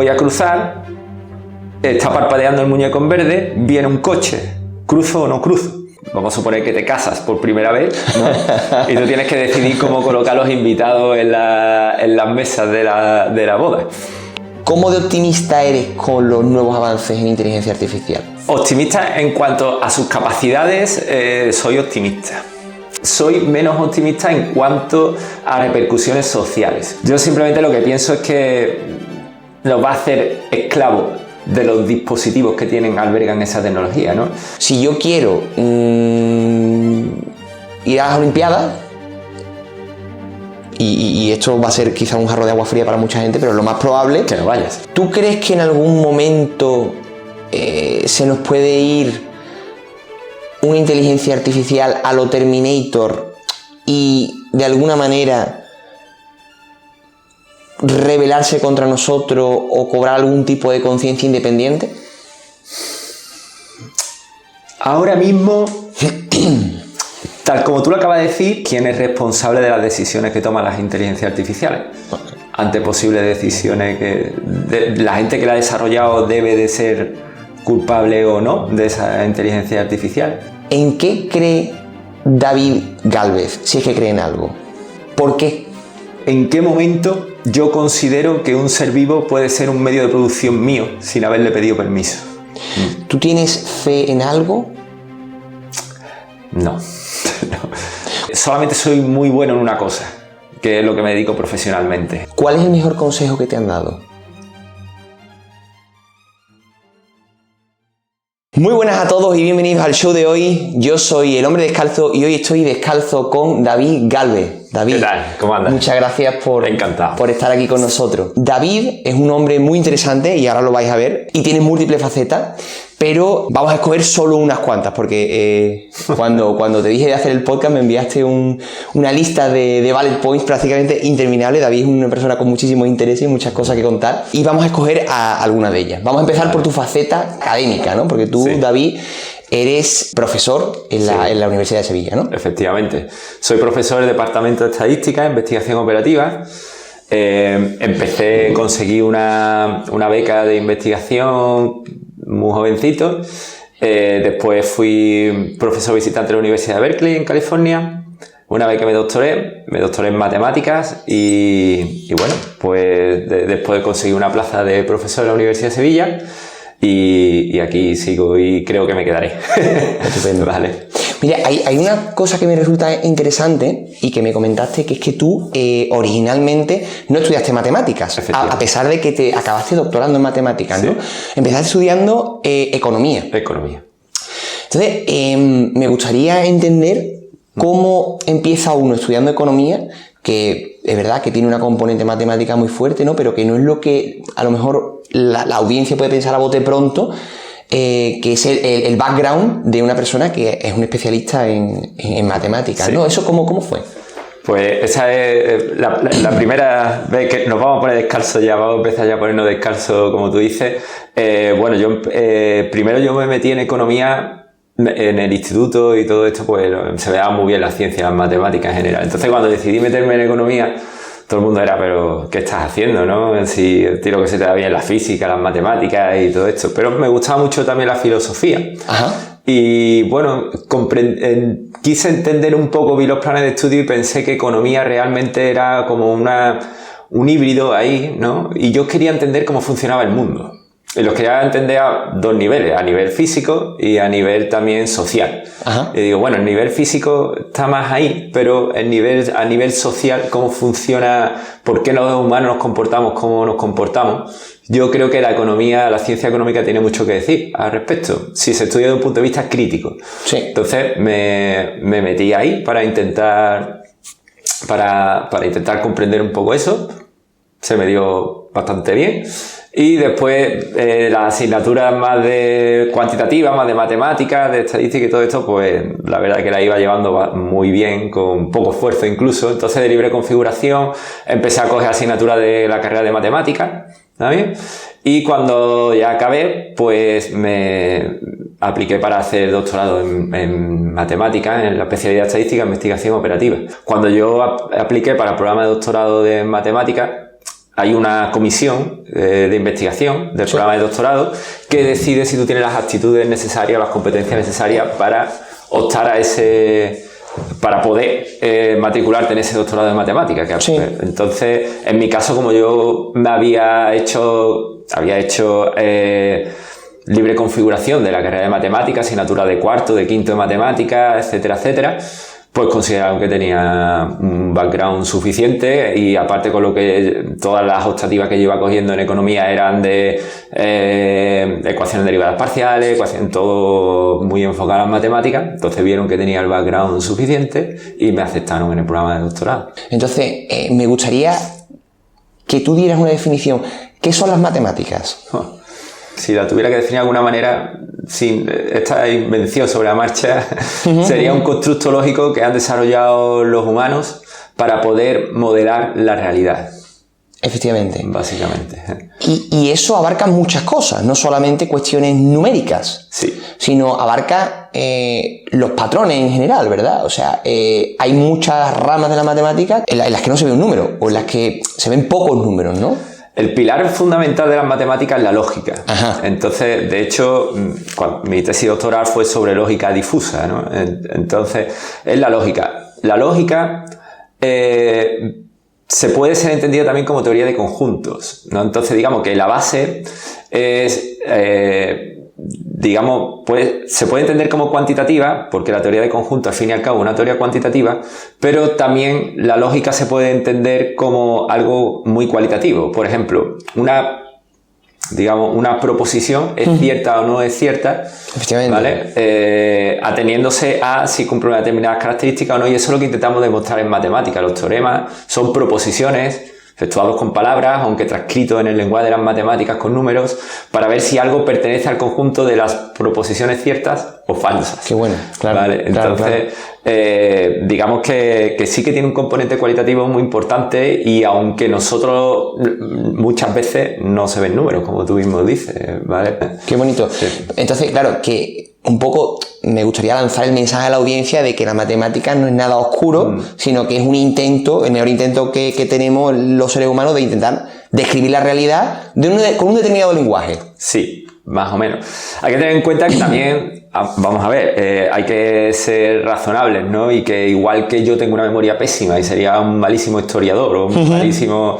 voy a cruzar, está parpadeando el muñeco en verde, viene un coche, ¿cruzo o no cruzo? Vamos a suponer que te casas por primera vez, ¿no? Y tú tienes que decidir cómo colocar a los invitados en las mesas de la boda. ¿Cómo de optimista eres con los nuevos avances en inteligencia artificial? Optimista en cuanto a sus capacidades, soy optimista. Soy menos optimista en cuanto a repercusiones sociales. Yo simplemente lo que pienso es que nos va a hacer esclavos de los dispositivos que albergan esa tecnología, ¿no? Si yo quiero ir a las Olimpiadas, y esto va a ser quizá un jarro de agua fría para mucha gente, pero lo más probable... Que no vayas. ¿Tú crees que en algún momento se nos puede ir una inteligencia artificial a lo Terminator y de alguna manera rebelarse contra nosotros o cobrar algún tipo de conciencia independiente? Ahora mismo, tal como tú lo acabas de decir, ¿quién es responsable de las decisiones que toman las inteligencias artificiales? Ante posibles decisiones la gente que la ha desarrollado debe de ser culpable o no de esa inteligencia artificial. ¿En qué cree David Gálvez, si es que cree en algo? ¿Por qué? ¿En qué momento yo considero que un ser vivo puede ser un medio de producción mío sin haberle pedido permiso? ¿Tú tienes fe en algo? No. Solamente soy muy bueno en una cosa, que es lo que me dedico profesionalmente. ¿Cuál es el mejor consejo que te han dado? Muy buenas a todos y bienvenidos al show de hoy. Yo soy el hombre descalzo y hoy estoy descalzo con David Gálvez. David, ¿qué tal? ¿Cómo andas? Muchas gracias por estar aquí con nosotros. David es un hombre muy interesante y ahora lo vais a ver y tiene múltiples facetas, pero vamos a escoger solo unas cuantas porque cuando te dije de hacer el podcast me enviaste una lista de bullet points prácticamente interminable. David es una persona con muchísimos intereses y muchas cosas que contar y vamos a escoger a alguna de ellas. Vamos a empezar por tu faceta académica, ¿no? Porque tú, sí, David, eres profesor en la Universidad de Sevilla, ¿no? Efectivamente. Soy profesor del Departamento de Estadística e Investigación Operativa. Conseguí una beca de investigación muy jovencito. Después fui profesor visitante de la Universidad de Berkeley en California. Una vez que me doctoré en matemáticas y bueno, pues después conseguí una plaza de profesor en la Universidad de Sevilla. Y aquí sigo y creo que me quedaré. Estupendo. Vale. Mira, hay una cosa que me resulta interesante y que me comentaste, que es que tú originalmente no estudiaste matemáticas, a pesar de que te acabaste doctorando en matemáticas, ¿no? Sí. Empezaste estudiando economía. Economía. Entonces, me gustaría entender cómo empieza uno estudiando economía, que es verdad que tiene una componente matemática muy fuerte, ¿no? Pero que no es lo que a lo mejor la audiencia puede pensar a bote pronto, que es el background de una persona que es un especialista en matemáticas, sí, ¿no? ¿Eso cómo fue? Pues esa es la primera vez que nos vamos a poner descalzos ya, vamos a empezar ya a ponernos descalzos, como tú dices. Bueno, primero yo me metí en economía en el instituto y todo esto, pues se me daba muy bien la ciencia, las matemáticas en general. Entonces cuando decidí meterme en economía, todo el mundo era, pero ¿qué estás haciendo, no? Si tiro que se te da bien la física, las matemáticas y todo esto. Pero me gustaba mucho también la filosofía. Ajá. Y bueno, quise entender un poco, vi los planes de estudio y pensé que economía realmente era como un híbrido ahí, ¿no? Y yo quería entender cómo funcionaba el mundo. Y los quería entender a dos niveles, a nivel físico y a nivel también social. Ajá. Y digo, bueno, el nivel físico está más ahí, pero a nivel social, cómo funciona, por qué los humanos nos comportamos como nos comportamos. Yo creo que la ciencia económica tiene mucho que decir al respecto, si se estudia desde un punto de vista crítico. Sí. Entonces me metí ahí para intentar comprender un poco eso. Se me dio bastante bien. Y después las asignaturas más de cuantitativas, más de matemáticas, de estadística y todo esto, pues la verdad es que la iba llevando muy bien, con poco esfuerzo incluso. Entonces de libre configuración empecé a coger asignaturas de la carrera de matemáticas, ¿sabes? Y cuando ya acabé, pues me apliqué para hacer doctorado en matemáticas, en la especialidad de estadística e investigación operativa. Cuando yo apliqué para el programa de doctorado de matemáticas, hay una comisión de investigación del programa de doctorado que decide si tú tienes las aptitudes necesarias, las competencias necesarias para optar a para poder matricularte en ese doctorado de matemáticas. Entonces, en mi caso, como yo me había hecho libre configuración de la carrera de matemáticas, asignatura de cuarto, de quinto de matemáticas, etcétera, etcétera, pues consideraron que tenía un background suficiente y aparte con lo que todas las optativas que yo iba cogiendo en economía eran de ecuaciones derivadas parciales, todo muy enfocado en matemáticas, entonces vieron que tenía el background suficiente y me aceptaron en el programa de doctorado. Entonces, me gustaría que tú dieras una definición. ¿Qué son las matemáticas? Si la tuviera que definir de alguna manera, sin esta invención sobre la marcha, sería un constructo lógico que han desarrollado los humanos para poder modelar la realidad. Efectivamente. Básicamente. Y eso abarca muchas cosas, no solamente cuestiones numéricas, sino abarca los patrones en general, ¿verdad? O sea, hay muchas ramas de la matemática en las que no se ve un número, o en las que se ven pocos números, ¿no? El pilar fundamental de las matemáticas es la lógica. Ajá. Entonces, de hecho, mi tesis doctoral fue sobre lógica difusa, ¿no? Entonces, es la lógica. La lógica se puede ser entendida también como teoría de conjuntos, ¿no? Entonces, digamos que la base es, se puede entender como cuantitativa, porque la teoría de conjuntos, al fin y al cabo, es una teoría cuantitativa, pero también la lógica se puede entender como algo muy cualitativo. Por ejemplo, una proposición es cierta o no es cierta, ¿vale? Ateniéndose a si cumple una determinada característica o no, y eso es lo que intentamos demostrar en matemáticas. Los teoremas son proposiciones efectuados con palabras, aunque transcritos en el lenguaje de las matemáticas con números, para ver si algo pertenece al conjunto de las proposiciones ciertas o falsas. Qué bueno, claro. ¿Vale? Entonces, digamos que sí que tiene un componente cualitativo muy importante, y aunque nosotros muchas veces no se ven números, como tú mismo dices, ¿vale? Qué bonito. Sí. Entonces, claro, que un poco me gustaría lanzar el mensaje a la audiencia de que la matemática no es nada oscuro, sino que es un intento, el mejor intento que tenemos los seres humanos de intentar describir la realidad con un determinado lenguaje. Sí, más o menos. Hay que tener en cuenta que también, vamos a ver, hay que ser razonables, ¿no? Y que igual que yo tengo una memoria pésima y sería un malísimo historiador o un malísimo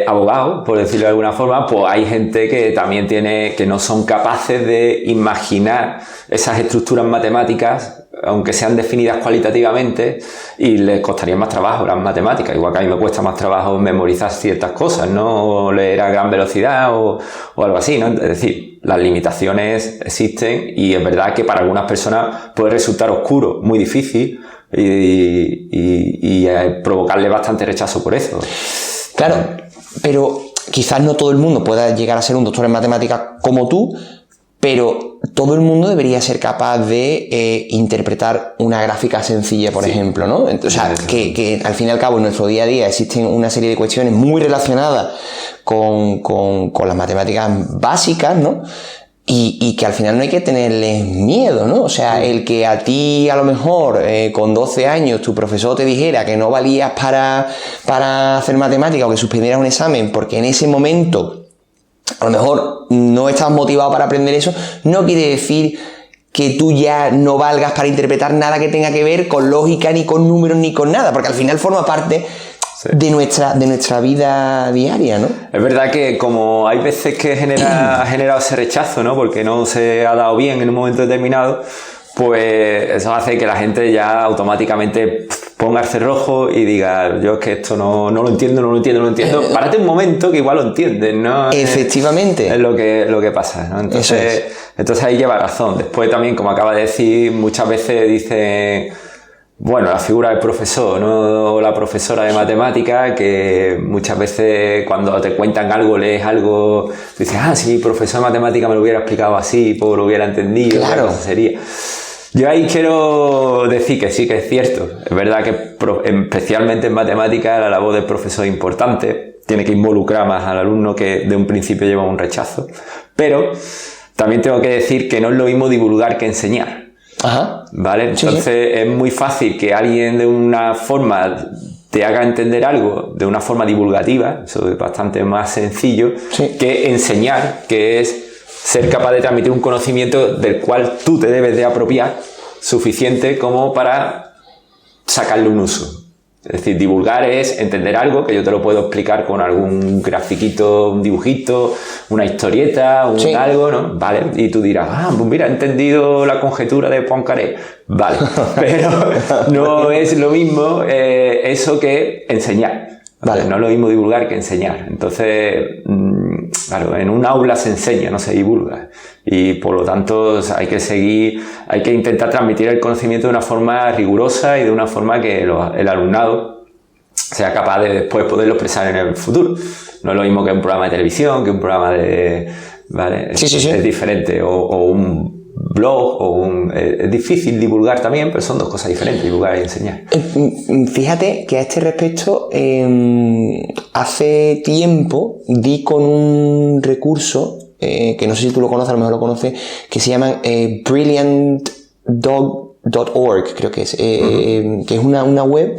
abogado, por decirlo de alguna forma, pues hay gente que también que no son capaces de imaginar esas estructuras matemáticas, aunque sean definidas cualitativamente, y les costaría más trabajo las matemáticas, igual que a mí me cuesta más trabajo memorizar ciertas cosas, ¿no? O leer a gran velocidad o algo así, ¿no? Es decir, las limitaciones existen, y es verdad que para algunas personas puede resultar oscuro, muy difícil, y provocarle bastante rechazo por eso. Claro, pero quizás no todo el mundo pueda llegar a ser un doctor en matemáticas como tú, pero todo el mundo debería ser capaz de interpretar una gráfica sencilla, por ejemplo, ¿no? O sea, que al fin y al cabo en nuestro día a día existen una serie de cuestiones muy relacionadas con las matemáticas básicas, ¿no? Y que al final no hay que tenerles miedo, ¿no? O sea, el que a ti a lo mejor con 12 años tu profesor te dijera que no valías para hacer matemática, o que suspendieras un examen porque en ese momento a lo mejor no estabas motivado para aprender eso, no quiere decir que tú ya no valgas para interpretar nada que tenga que ver con lógica, ni con números, ni con nada, porque al final forma parte de nuestra vida diaria, ¿no? Es verdad que como hay veces que ha generado ese rechazo, ¿no? Porque no se ha dado bien en un momento determinado, pues eso hace que la gente ya automáticamente ponga el cerrojo y diga, yo es que esto no lo entiendo. Párate un momento que igual lo entiendes, ¿no? Efectivamente. Es lo que pasa, ¿no? Entonces ahí lleva razón. Después también, como acaba de decir, muchas veces dicen, bueno, la figura del profesor, ¿no? O la profesora de matemáticas, que muchas veces cuando te cuentan algo, lees algo, dices, sí, profesor de matemáticas me lo hubiera explicado así, pues lo hubiera entendido, claro. Cosa sería. Yo ahí quiero decir que sí que es cierto. Es verdad que especialmente en matemáticas la labor del profesor es importante, tiene que involucrar más al alumno, que de un principio lleva un rechazo, pero también tengo que decir que no es lo mismo divulgar que enseñar. Ajá. ¿Vale? Entonces es muy fácil que alguien de una forma te haga entender algo de una forma divulgativa, eso es bastante más sencillo, sí, que enseñar, que es ser capaz de transmitir un conocimiento del cual tú te debes de apropiar suficiente como para sacarle un uso. Es decir, divulgar es entender algo que yo te lo puedo explicar con algún grafiquito, un dibujito, una historieta, sí, algo, ¿no? Vale, y tú dirás, pues mira, he entendido la conjetura de Poincaré. Vale, pero no es lo mismo eso que enseñar. Vale. No es lo mismo divulgar que enseñar. Entonces, claro, en un aula se enseña, no se divulga. Y por lo tanto hay que intentar transmitir el conocimiento de una forma rigurosa y de una forma que el alumnado sea capaz de después poderlo expresar en el futuro. No es lo mismo que un programa de televisión, que un programa de... ¿vale? Sí. Es diferente. O un blog, es difícil divulgar también, pero son dos cosas diferentes, divulgar y enseñar. Fíjate que a este respecto, hace tiempo di con un recurso, que no sé si tú lo conoces, a lo mejor lo conoces, que se llama brilliantdog.org, creo que es, que es una web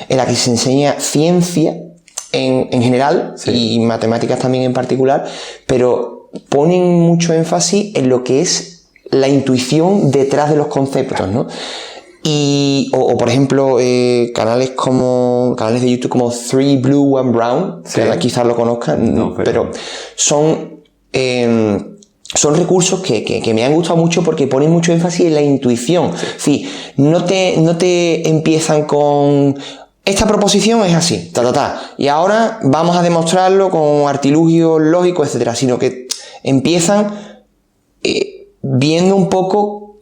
en la que se enseña ciencia en general, sí, y matemáticas también en particular, pero ponen mucho énfasis en lo que es la intuición detrás de los conceptos, ¿no? O por ejemplo, canales de YouTube como 3 Blue 1 Brown, sí, que quizás lo conozcan, no, pero son recursos que me han gustado mucho porque ponen mucho énfasis en la intuición. Sí, no te empiezan con... Esta proposición es así, y ahora vamos a demostrarlo con artilugios lógicos, etcétera, sino que empiezan viendo un poco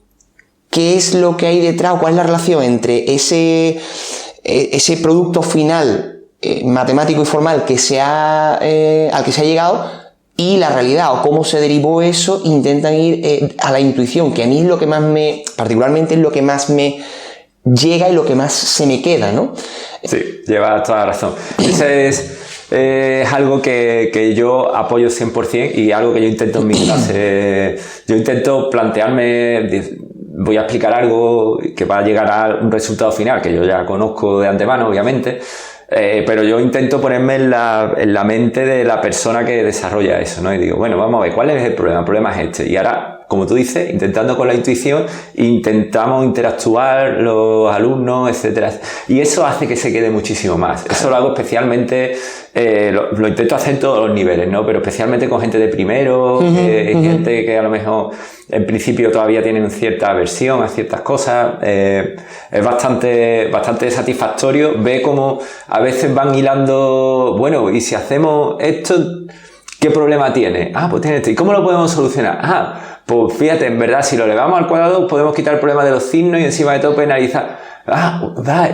qué es lo que hay detrás, o cuál es la relación entre ese producto final matemático y formal al que se ha llegado y la realidad, o cómo se derivó eso. Intentan ir a la intuición, que a mí es lo que más particularmente es lo que más me llega y lo que más se me queda, ¿no? Sí, llevas toda la razón. Ese es algo que yo apoyo 100% y algo que yo intento en mi clase. Yo intento plantearme, voy a explicar algo que va a llegar a un resultado final que yo ya conozco de antemano, obviamente, pero yo intento ponerme en la mente de la persona que desarrolla eso, ¿no? Y digo, bueno, vamos a ver, ¿cuál es el problema? El problema es este. Y ahora, como tú dices, intentando con la intuición, intentamos interactuar los alumnos, etcétera. Y eso hace que se quede muchísimo más. Eso lo hago especialmente, lo intento hacer en todos los niveles, ¿no? Pero especialmente con gente de primero, gente que a lo mejor en principio todavía tienen cierta aversión a ciertas cosas. Es bastante satisfactorio ver cómo a veces van hilando, bueno, y si hacemos esto, ¿qué problema tiene? Pues tiene esto. ¿Y cómo lo podemos solucionar? Pues fíjate, en verdad, si lo elevamos al cuadrado, podemos quitar el problema de los signos y encima de todo penalizar.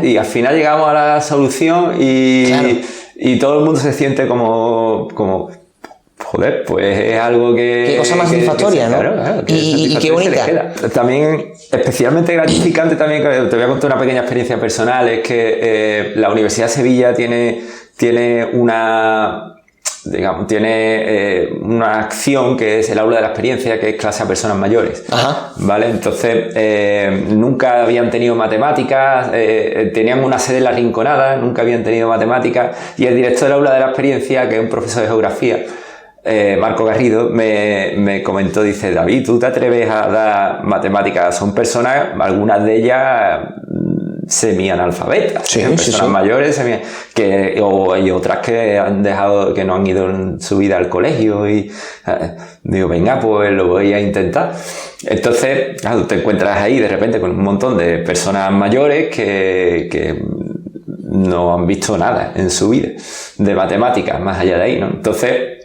Y al final llegamos a la solución y, claro, y todo el mundo se siente como joder, pues es algo que... Qué cosa más satisfactoria, ¿no? Claro, y qué bonita. También, especialmente gratificante también, te voy a contar una pequeña experiencia personal, es que la Universidad de Sevilla tiene una acción que es el aula de la experiencia, que es clase a personas mayores. Ajá. ¿Vale? Entonces, nunca habían tenido matemáticas, tenían una sede en La Rinconada, nunca habían tenido matemáticas, y el director del aula de la experiencia, que es un profesor de geografía, Marco Garrido, me comentó, dice, David, ¿tú te atreves a dar matemáticas? Son personas, algunas de ellas semi-analfabetas, personas mayores, y otras que han dejado, que no han ido en su vida al colegio, y digo, venga, pues lo voy a intentar. Entonces, claro, te encuentras ahí de repente con un montón de personas mayores que no han visto nada en su vida de matemáticas, más allá de ahí, ¿no? Entonces,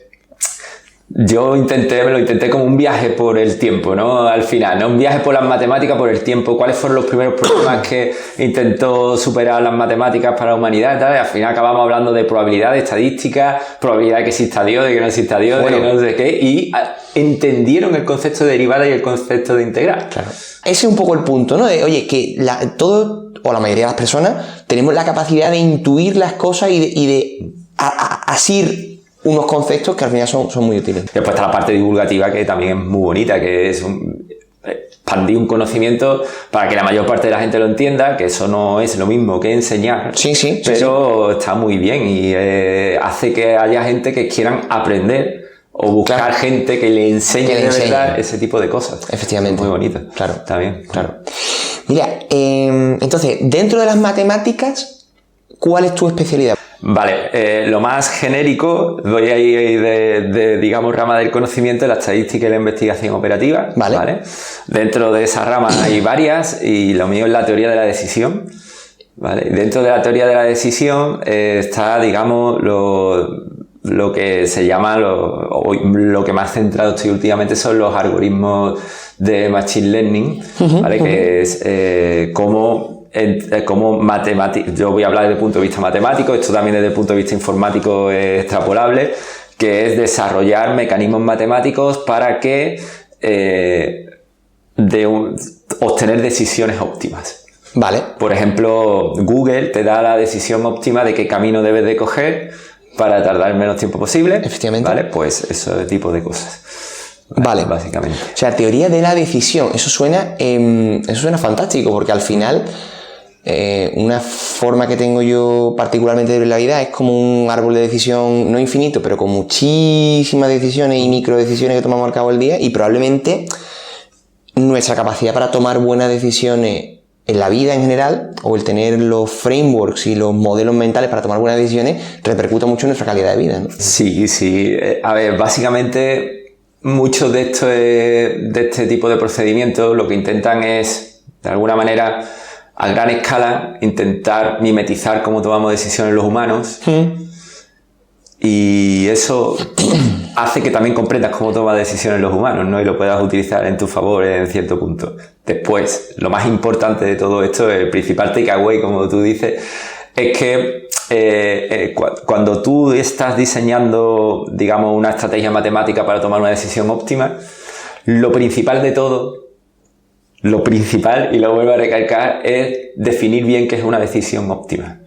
yo me lo intenté como un viaje por el tiempo, ¿no? Al final, ¿no? Un viaje por las matemáticas, por el tiempo. ¿Cuáles fueron los primeros problemas que intentó superar las matemáticas para la humanidad? ¿Tal? Y al final acabamos hablando de probabilidad, de estadística, probabilidad de que exista Dios, de que no exista Dios, de que no sé qué. Y entendieron el concepto de derivada y el concepto de integral. Claro. Ese es un poco el punto, ¿no? Oye, que todo, o la mayoría de las personas, tenemos la capacidad de intuir las cosas y de asir unos conceptos que al final son muy útiles. Después está la parte divulgativa, que también es muy bonita, que es expandir un conocimiento para que la mayor parte de la gente lo entienda, que eso no es lo mismo que enseñar, pero está muy bien y hace que haya gente que quieran aprender o buscar gente que le enseñe de verdad ese tipo de cosas. Efectivamente. Muy bonito. Claro. Está bien. Claro. Mira, entonces, dentro de las matemáticas, ¿cuál es tu especialidad? Vale, lo más genérico, voy a ir de digamos, rama del conocimiento, la estadística y la investigación operativa. Vale. Dentro de esa rama hay varias y lo mío es la teoría de la decisión. Vale. Dentro de la teoría de la decisión está, digamos, lo que se llama, lo que más centrado estoy últimamente son los algoritmos de Machine Learning, ¿vale? Que es como matemático. Yo voy a hablar desde el punto de vista matemático, esto también desde el punto de vista informático es extrapolable, que es desarrollar mecanismos matemáticos para que obtener decisiones óptimas. Vale. Por ejemplo, Google te da la decisión óptima de qué camino debes de coger para tardar el menos tiempo posible. Efectivamente. Vale, pues ese tipo de cosas. Vale. Básicamente. O sea, teoría de la decisión. Eso suena fantástico, porque al final una forma que tengo yo particularmente de ver la vida es como un árbol de decisión no infinito, pero con muchísimas decisiones y micro decisiones que tomamos al cabo del día, y probablemente nuestra capacidad para tomar buenas decisiones en la vida en general, o el tener los frameworks y los modelos mentales para tomar buenas decisiones, repercuta mucho en nuestra calidad de vida, ¿no? Sí. A ver, básicamente muchos de este tipo de procedimientos lo que intentan es, de alguna manera, a gran escala, intentar mimetizar cómo tomamos decisiones los humanos. Y eso hace que también comprendas cómo toman decisiones los humanos, ¿no? Y lo puedas utilizar en tu favor en cierto punto. Después, lo más importante de todo esto, el principal takeaway, como tú dices, es que cuando tú estás diseñando, digamos, una estrategia matemática para tomar una decisión óptima, lo principal de todo, lo principal, y lo vuelvo a recalcar, es definir bien qué es una decisión óptima.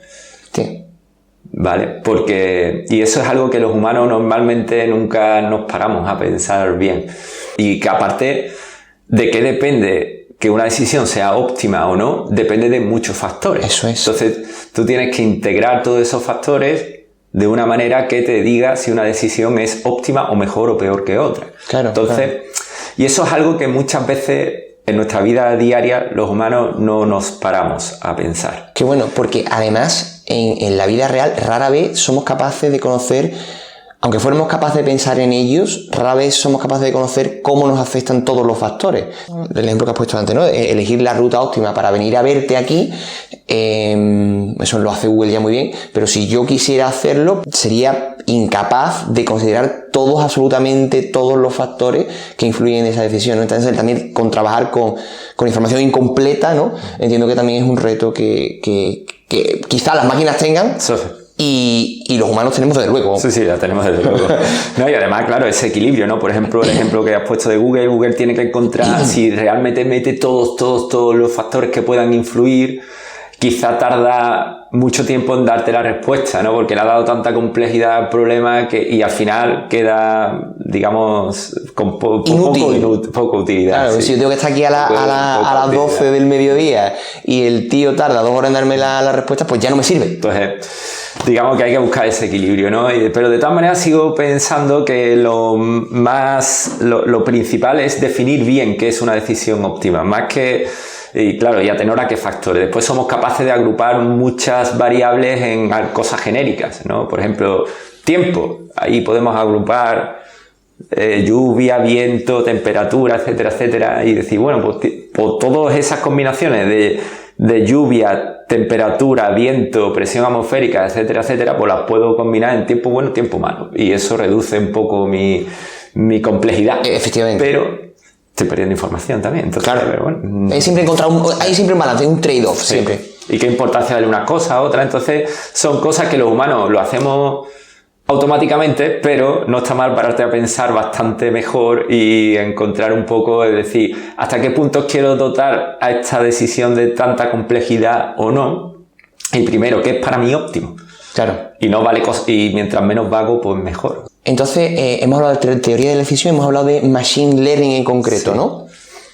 Sí. ¿Vale? Y eso es algo que los humanos normalmente nunca nos paramos a pensar bien. Y que aparte de qué depende que una decisión sea óptima o no, depende de muchos factores. Eso es. Entonces, tú tienes que integrar todos esos factores de una manera que te diga si una decisión es óptima o mejor o peor que otra. Claro. Entonces, y eso es algo que muchas veces en nuestra vida diaria los humanos no nos paramos a pensar. Qué bueno, porque además en la vida real rara vez somos capaces de conocer, aunque fuéramos capaces de pensar en ellos, rara vez somos capaces de conocer cómo nos afectan todos los factores. El ejemplo que has puesto antes, ¿no? Elegir la ruta óptima para venir a verte aquí, eso lo hace Google ya muy bien, pero si yo quisiera hacerlo, sería incapaz de considerar absolutamente todos los factores que influyen en esa decisión, ¿no? Entonces también con trabajar con información incompleta, ¿no? Entiendo que también es un reto que quizá las máquinas tengan. Y los humanos tenemos desde luego. Sí, la tenemos desde luego. No, y además, claro, ese equilibrio, ¿no? Por ejemplo, el ejemplo que has puesto de Google tiene que encontrar si realmente mete todos los factores que puedan influir. Quizá tarda mucho tiempo en darte la respuesta, ¿no? Porque le ha dado tanta complejidad al problema y al final queda, digamos, con poca utilidad. Claro, si yo tengo que estar aquí a las 12 del mediodía y el tío tarda 2 horas en darme la respuesta, pues ya no me sirve. Entonces, digamos que hay que buscar ese equilibrio, ¿no? Pero de todas maneras sigo pensando que lo principal es definir bien qué es una decisión óptima, más que... Y claro, y a tenor a qué factores. Después somos capaces de agrupar muchas variables en cosas genéricas, ¿no? Por ejemplo, tiempo. Ahí podemos agrupar lluvia, viento, temperatura, etcétera, etcétera. Y decir, bueno, pues todas esas combinaciones de lluvia, temperatura, viento, presión atmosférica, etcétera, etcétera, pues las puedo combinar en tiempo bueno y tiempo malo. Y eso reduce un poco mi complejidad. Efectivamente. Pero estoy perdiendo información también. Entonces, claro. Pero bueno, hay siempre un balance, un trade-off, sí. Siempre. Y qué importancia darle una cosa a otra. Entonces, son cosas que los humanos lo hacemos automáticamente, pero no está mal pararte a pensar bastante mejor y encontrar un poco, es decir, hasta qué puntos quiero dotar a esta decisión de tanta complejidad o no. Y primero, ¿qué es para mí óptimo? Claro. Y no vale y mientras menos vago, pues mejor. Entonces, hemos hablado de teoría de la decisión, hemos hablado de machine learning en concreto, sí. ¿No?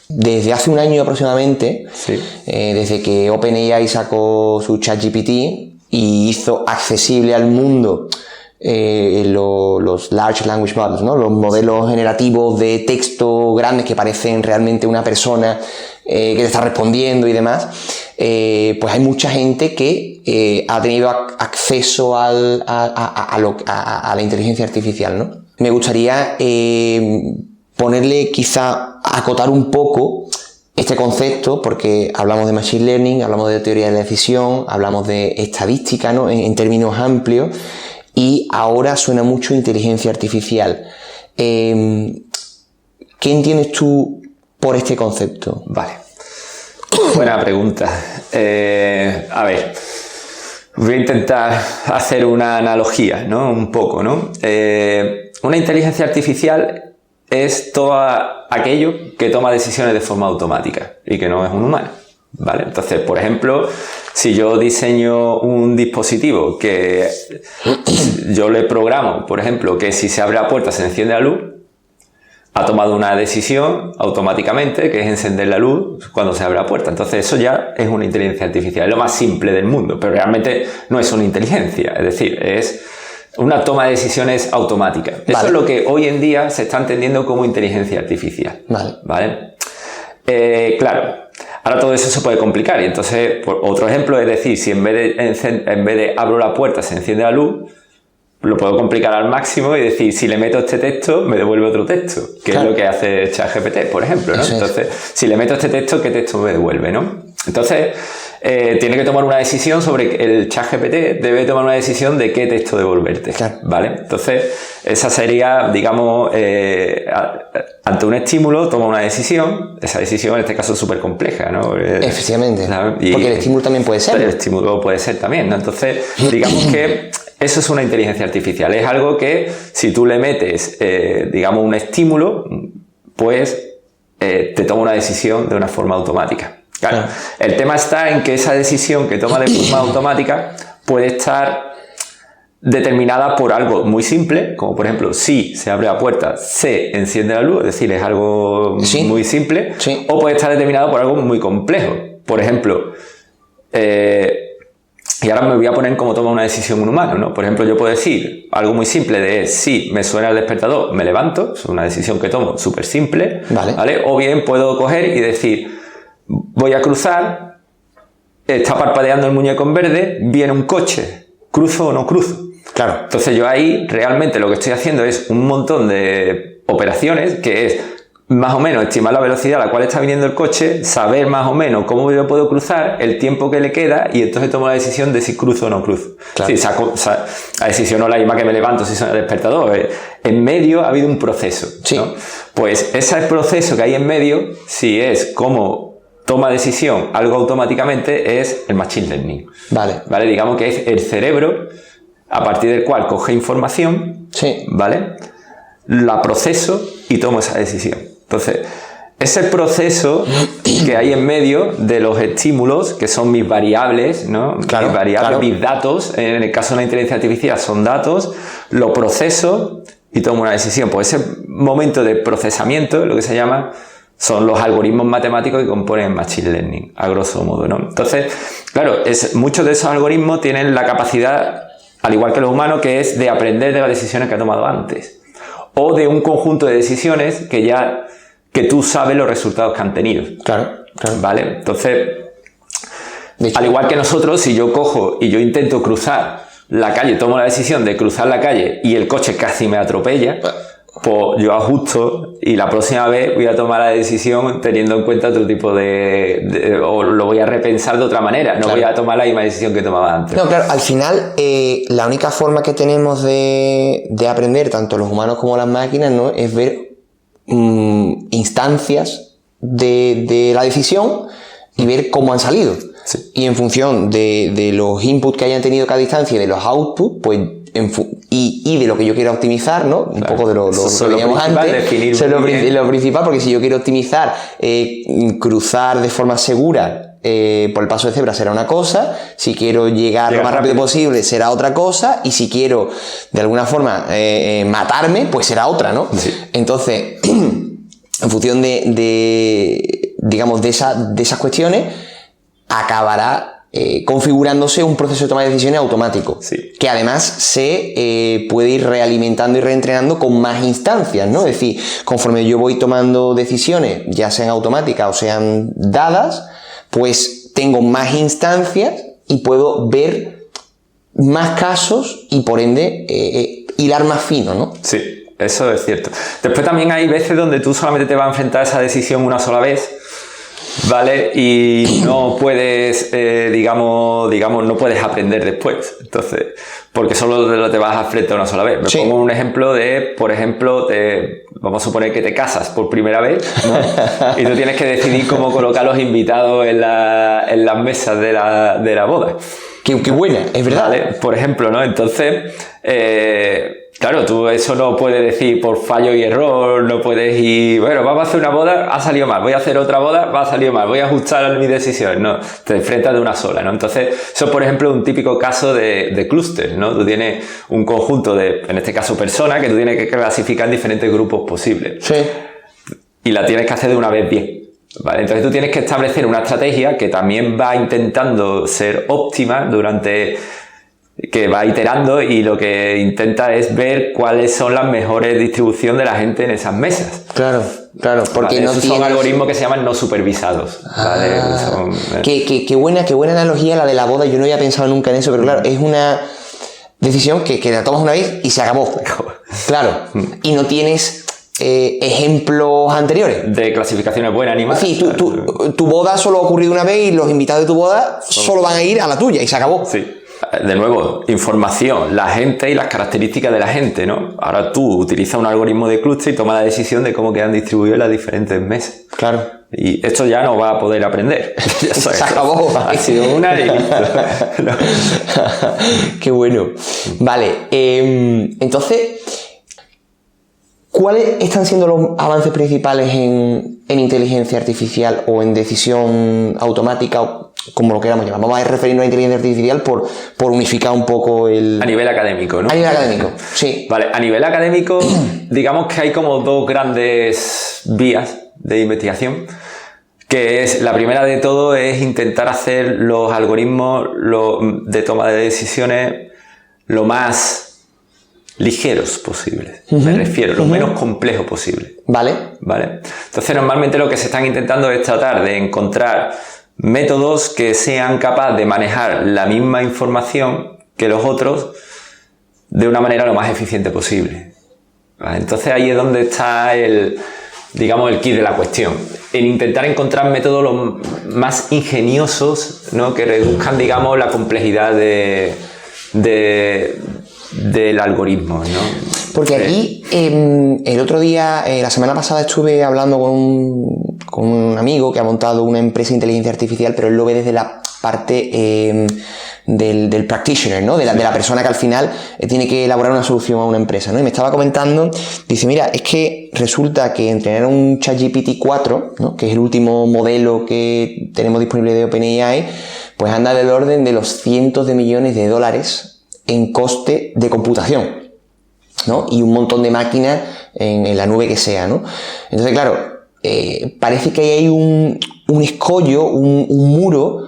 Desde hace un año aproximadamente, Sí. Desde que OpenAI sacó su ChatGPT y hizo accesible al mundo los Large Language Models, ¿no? Los modelos generativos de texto grandes que parecen realmente una persona que te está respondiendo y demás, pues hay mucha gente que ha tenido acceso a la inteligencia artificial, ¿no? Me gustaría ponerle, quizá, acotar un poco este concepto, porque hablamos de Machine Learning, hablamos de teoría de la decisión, hablamos de estadística, ¿no? En términos amplios, y ahora suena mucho inteligencia artificial. ¿Qué entiendes tú por este concepto? Vale. Buena pregunta. A ver, voy a intentar hacer una analogía, ¿no? Un poco, ¿no? Una inteligencia artificial es todo aquello que toma decisiones de forma automática y que no es un humano, ¿vale? Entonces, por ejemplo, si yo diseño un dispositivo que yo le programo, por ejemplo, que si se abre la puerta se enciende la luz, ha tomado una decisión automáticamente, que es encender la luz cuando se abre la puerta. Entonces eso ya es una inteligencia artificial, es lo más simple del mundo, pero realmente no es una inteligencia, es decir, es una toma de decisiones automática. Vale. Eso es lo que hoy en día se está entendiendo como inteligencia artificial. ¿Vale? Claro, ahora todo eso se puede complicar y entonces, por otro ejemplo, es decir, si en vez de abro la puerta se enciende la luz, lo puedo complicar al máximo y decir, si le meto este texto, me devuelve otro texto, que claro, es lo que hace ChatGPT, por ejemplo, ¿no? Entonces, si le meto este texto, ¿qué texto me devuelve, no? Entonces, tiene que tomar una decisión sobre el ChatGPT, debe tomar una decisión de qué texto devolverte, claro, ¿vale? Entonces, esa sería, digamos, ante un estímulo, toma una decisión, esa decisión en este caso es súper compleja, ¿no? Efectivamente, porque el estímulo también puede ser. El estímulo puede ser también, ¿no? Entonces, digamos que eso es una inteligencia artificial, es algo que si tú le metes, digamos, un estímulo, pues te toma una decisión de una forma automática. Claro, el tema está en que esa decisión que toma de forma automática puede estar determinada por algo muy simple, como por ejemplo, si se abre la puerta, se enciende la luz, es decir, es algo muy simple, o puede estar determinado por algo muy complejo. Por ejemplo, y ahora me voy a poner cómo toma una decisión un humano, ¿no? Por ejemplo, yo puedo decir algo muy simple de si me suena el despertador, me levanto, es una decisión que tomo súper simple, ¿vale? O bien puedo coger y decir, voy a cruzar, está parpadeando el muñeco en verde, viene un coche, ¿cruzo o no cruzo? Claro. Entonces yo ahí realmente lo que estoy haciendo es un montón de operaciones, que es más o menos estimar la velocidad a la cual está viniendo el coche, saber más o menos cómo yo puedo cruzar, el tiempo que le queda, y entonces tomo la decisión de si cruzo o no cruzo. Claro. Sí, la decisión no es la misma que me levanto si suena el despertador. En medio ha habido un proceso, ¿no? Pues ese proceso que hay en medio, si es como toma decisión algo automáticamente, es el Machine Learning. ¿Vale? Digamos que es el cerebro a partir del cual coge información, ¿vale? La proceso y tomo esa decisión. Entonces, es el proceso que hay en medio de los estímulos, que son mis variables, ¿no? Claro, mis variables, mis datos. En el caso de una inteligencia artificial son datos, lo proceso y tomo una decisión. Pues ese momento de procesamiento, lo que se llama, son los algoritmos matemáticos que componen Machine Learning, a grosso modo, ¿no? Entonces, claro, muchos de esos algoritmos tienen la capacidad, al igual que los humanos, que es de aprender de las decisiones que ha tomado antes. O de un conjunto de decisiones que tú sabes los resultados que han tenido. Claro. ¿Vale? Entonces, al igual que nosotros, si yo cojo y yo intento cruzar la calle, tomo la decisión de cruzar la calle y el coche casi me atropella, pues yo ajusto y la próxima vez voy a tomar la decisión teniendo en cuenta otro tipo o lo voy a repensar de otra manera, no voy a tomar la misma decisión que tomaba antes. No, claro, al final la única forma que tenemos de aprender, tanto los humanos como las máquinas, ¿no? Es ver instancias de la decisión y ver cómo han salido. Sí. Y en función de los inputs que hayan tenido cada instancia y de los outputs, pues y de lo que yo quiero optimizar, ¿no? Un poco de lo que veíamos antes. Eso es lo principal, porque si yo quiero optimizar, cruzar de forma segura por el paso de cebra será una cosa, si quiero llegar lo más rápido posible será otra cosa, y si quiero de alguna forma matarme, pues será otra, ¿no? Sí. Entonces, en función digamos, de esas cuestiones, acabará configurándose un proceso de toma de decisiones automático, Sí. que además se puede ir realimentando y reentrenando con más instancias, ¿no? Es decir, conforme yo voy tomando decisiones, ya sean automáticas o sean dadas, pues tengo más instancias y puedo ver más casos y por ende hilar más fino, ¿no? Sí, eso es cierto. Después también hay veces donde tú solamente te vas a enfrentar a esa decisión una sola vez, ¿vale? Y no puedes, digamos, no puedes aprender después. Entonces, porque solo te vas a enfrentar una sola vez. Me pongo un ejemplo por ejemplo, vamos a suponer que te casas por primera vez, ¿no? Y tú tienes que decidir cómo colocar los invitados en las mesas de la boda. Qué buena, es verdad. ¿Vale? Por ejemplo, ¿no? Entonces, claro, tú eso no puedes decir por fallo y error, no puedes ir, bueno, vamos a hacer una boda, ha salido mal, voy a hacer otra boda, va a salir mal, voy a ajustar mi decisión, no, te enfrentas de una sola, ¿no? Entonces, eso por ejemplo es un típico caso de clúster, ¿no? Tú tienes un conjunto en este caso personas, que tú tienes que clasificar en diferentes grupos posibles. Sí. Y la tienes que hacer de una vez bien. Vale, entonces tú tienes que establecer una estrategia que también va intentando ser óptima que va iterando y lo que intenta es ver cuáles son las mejores distribución de la gente en esas mesas. Claro, porque ¿vale? no Esos son algoritmos que se llaman no supervisados. ¿Vale? Qué buena analogía la de la boda, yo no había pensado nunca en eso, pero claro, es una decisión que la tomas una vez y se acabó. Claro, y no tienes ejemplos anteriores de clasificaciones buenas ni malas. Sí, tu boda solo ha ocurrido una vez y los invitados de tu boda solo van a ir a la tuya y se acabó. Sí. De nuevo, información, la gente y las características de la gente, ¿no? Ahora tú utilizas un algoritmo de clúster y tomas la decisión de cómo quedan distribuidas las diferentes mesas. Claro. Y esto ya no va a poder aprender. Se acabó. Ha sido una y listo. No. Qué bueno. Vale, entonces, ¿cuáles están siendo los avances principales en inteligencia artificial o en decisión automática, o como lo queramos llamar? Vamos a referirnos a inteligencia artificial por unificar un poco el... A nivel académico, ¿no? A nivel académico, sí. Vale, a nivel académico, digamos que hay como dos grandes vías de investigación, que es, la primera de todo es intentar hacer los algoritmos de toma de decisiones lo más ligeros posibles. Me refiero, lo menos complejos posible. Vale. Entonces, normalmente lo que se están intentando es tratar de encontrar métodos que sean capaces de manejar la misma información que los otros de una manera lo más eficiente posible. ¿Vale? Entonces ahí es donde está el kit de la cuestión. En intentar encontrar métodos lo más ingeniosos, ¿no? Que reduzcan, digamos, la complejidad del algoritmo, ¿no? Porque aquí, el otro día, la semana pasada estuve hablando con un amigo que ha montado una empresa de inteligencia artificial, pero él lo ve desde la parte del practitioner, ¿no? De la persona que al final tiene que elaborar una solución a una empresa, ¿no? Y me estaba comentando, dice, mira, es que resulta que entrenar un ChatGPT 4, ¿no? Que es el último modelo que tenemos disponible de OpenAI, pues anda del orden de los cientos de millones de dólares en coste de computación, ¿no? Y un montón de máquinas en la nube que sea, ¿no? Entonces, claro, parece que hay un escollo, un muro,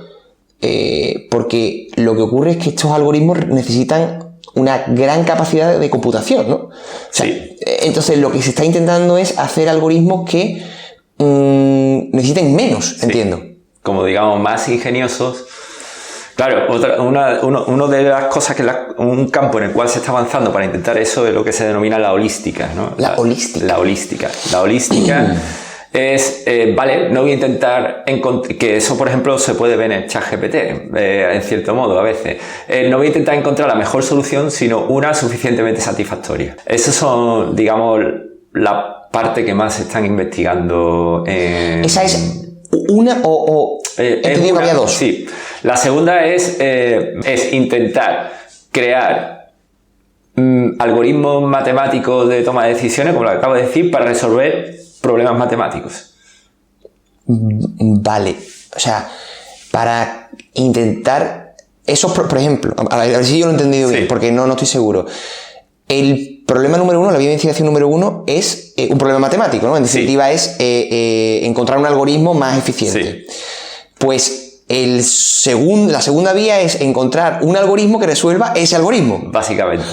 porque lo que ocurre es que estos algoritmos necesitan una gran capacidad de computación, ¿no? O sea, sí. Entonces, lo que se está intentando es hacer algoritmos que necesiten menos, sí. Entiendo. Como digamos, más ingeniosos. Claro, una de las cosas un campo en el cual se está avanzando para intentar eso es lo que se denomina la holística, ¿no? La holística. La holística es, vale, no voy a intentar que eso, por ejemplo, se puede ver en ChatGPT, en cierto modo, a veces. No voy a intentar encontrar la mejor solución, sino una suficientemente satisfactoria. Esas son, digamos, la parte que más se están investigando. Esa es una o entendí que había dos. Sí. La segunda es intentar crear algoritmos matemáticos de toma de decisiones, como lo que acabo de decir, para resolver problemas matemáticos. Vale. O sea, para intentar... Eso, por ejemplo, a ver si yo lo he entendido bien, porque no estoy seguro. El problema número uno, la vía de investigación número uno es un problema matemático, ¿no? En definitiva es encontrar un algoritmo más eficiente. Sí. Pues la segunda vía es encontrar un algoritmo que resuelva ese algoritmo. Básicamente.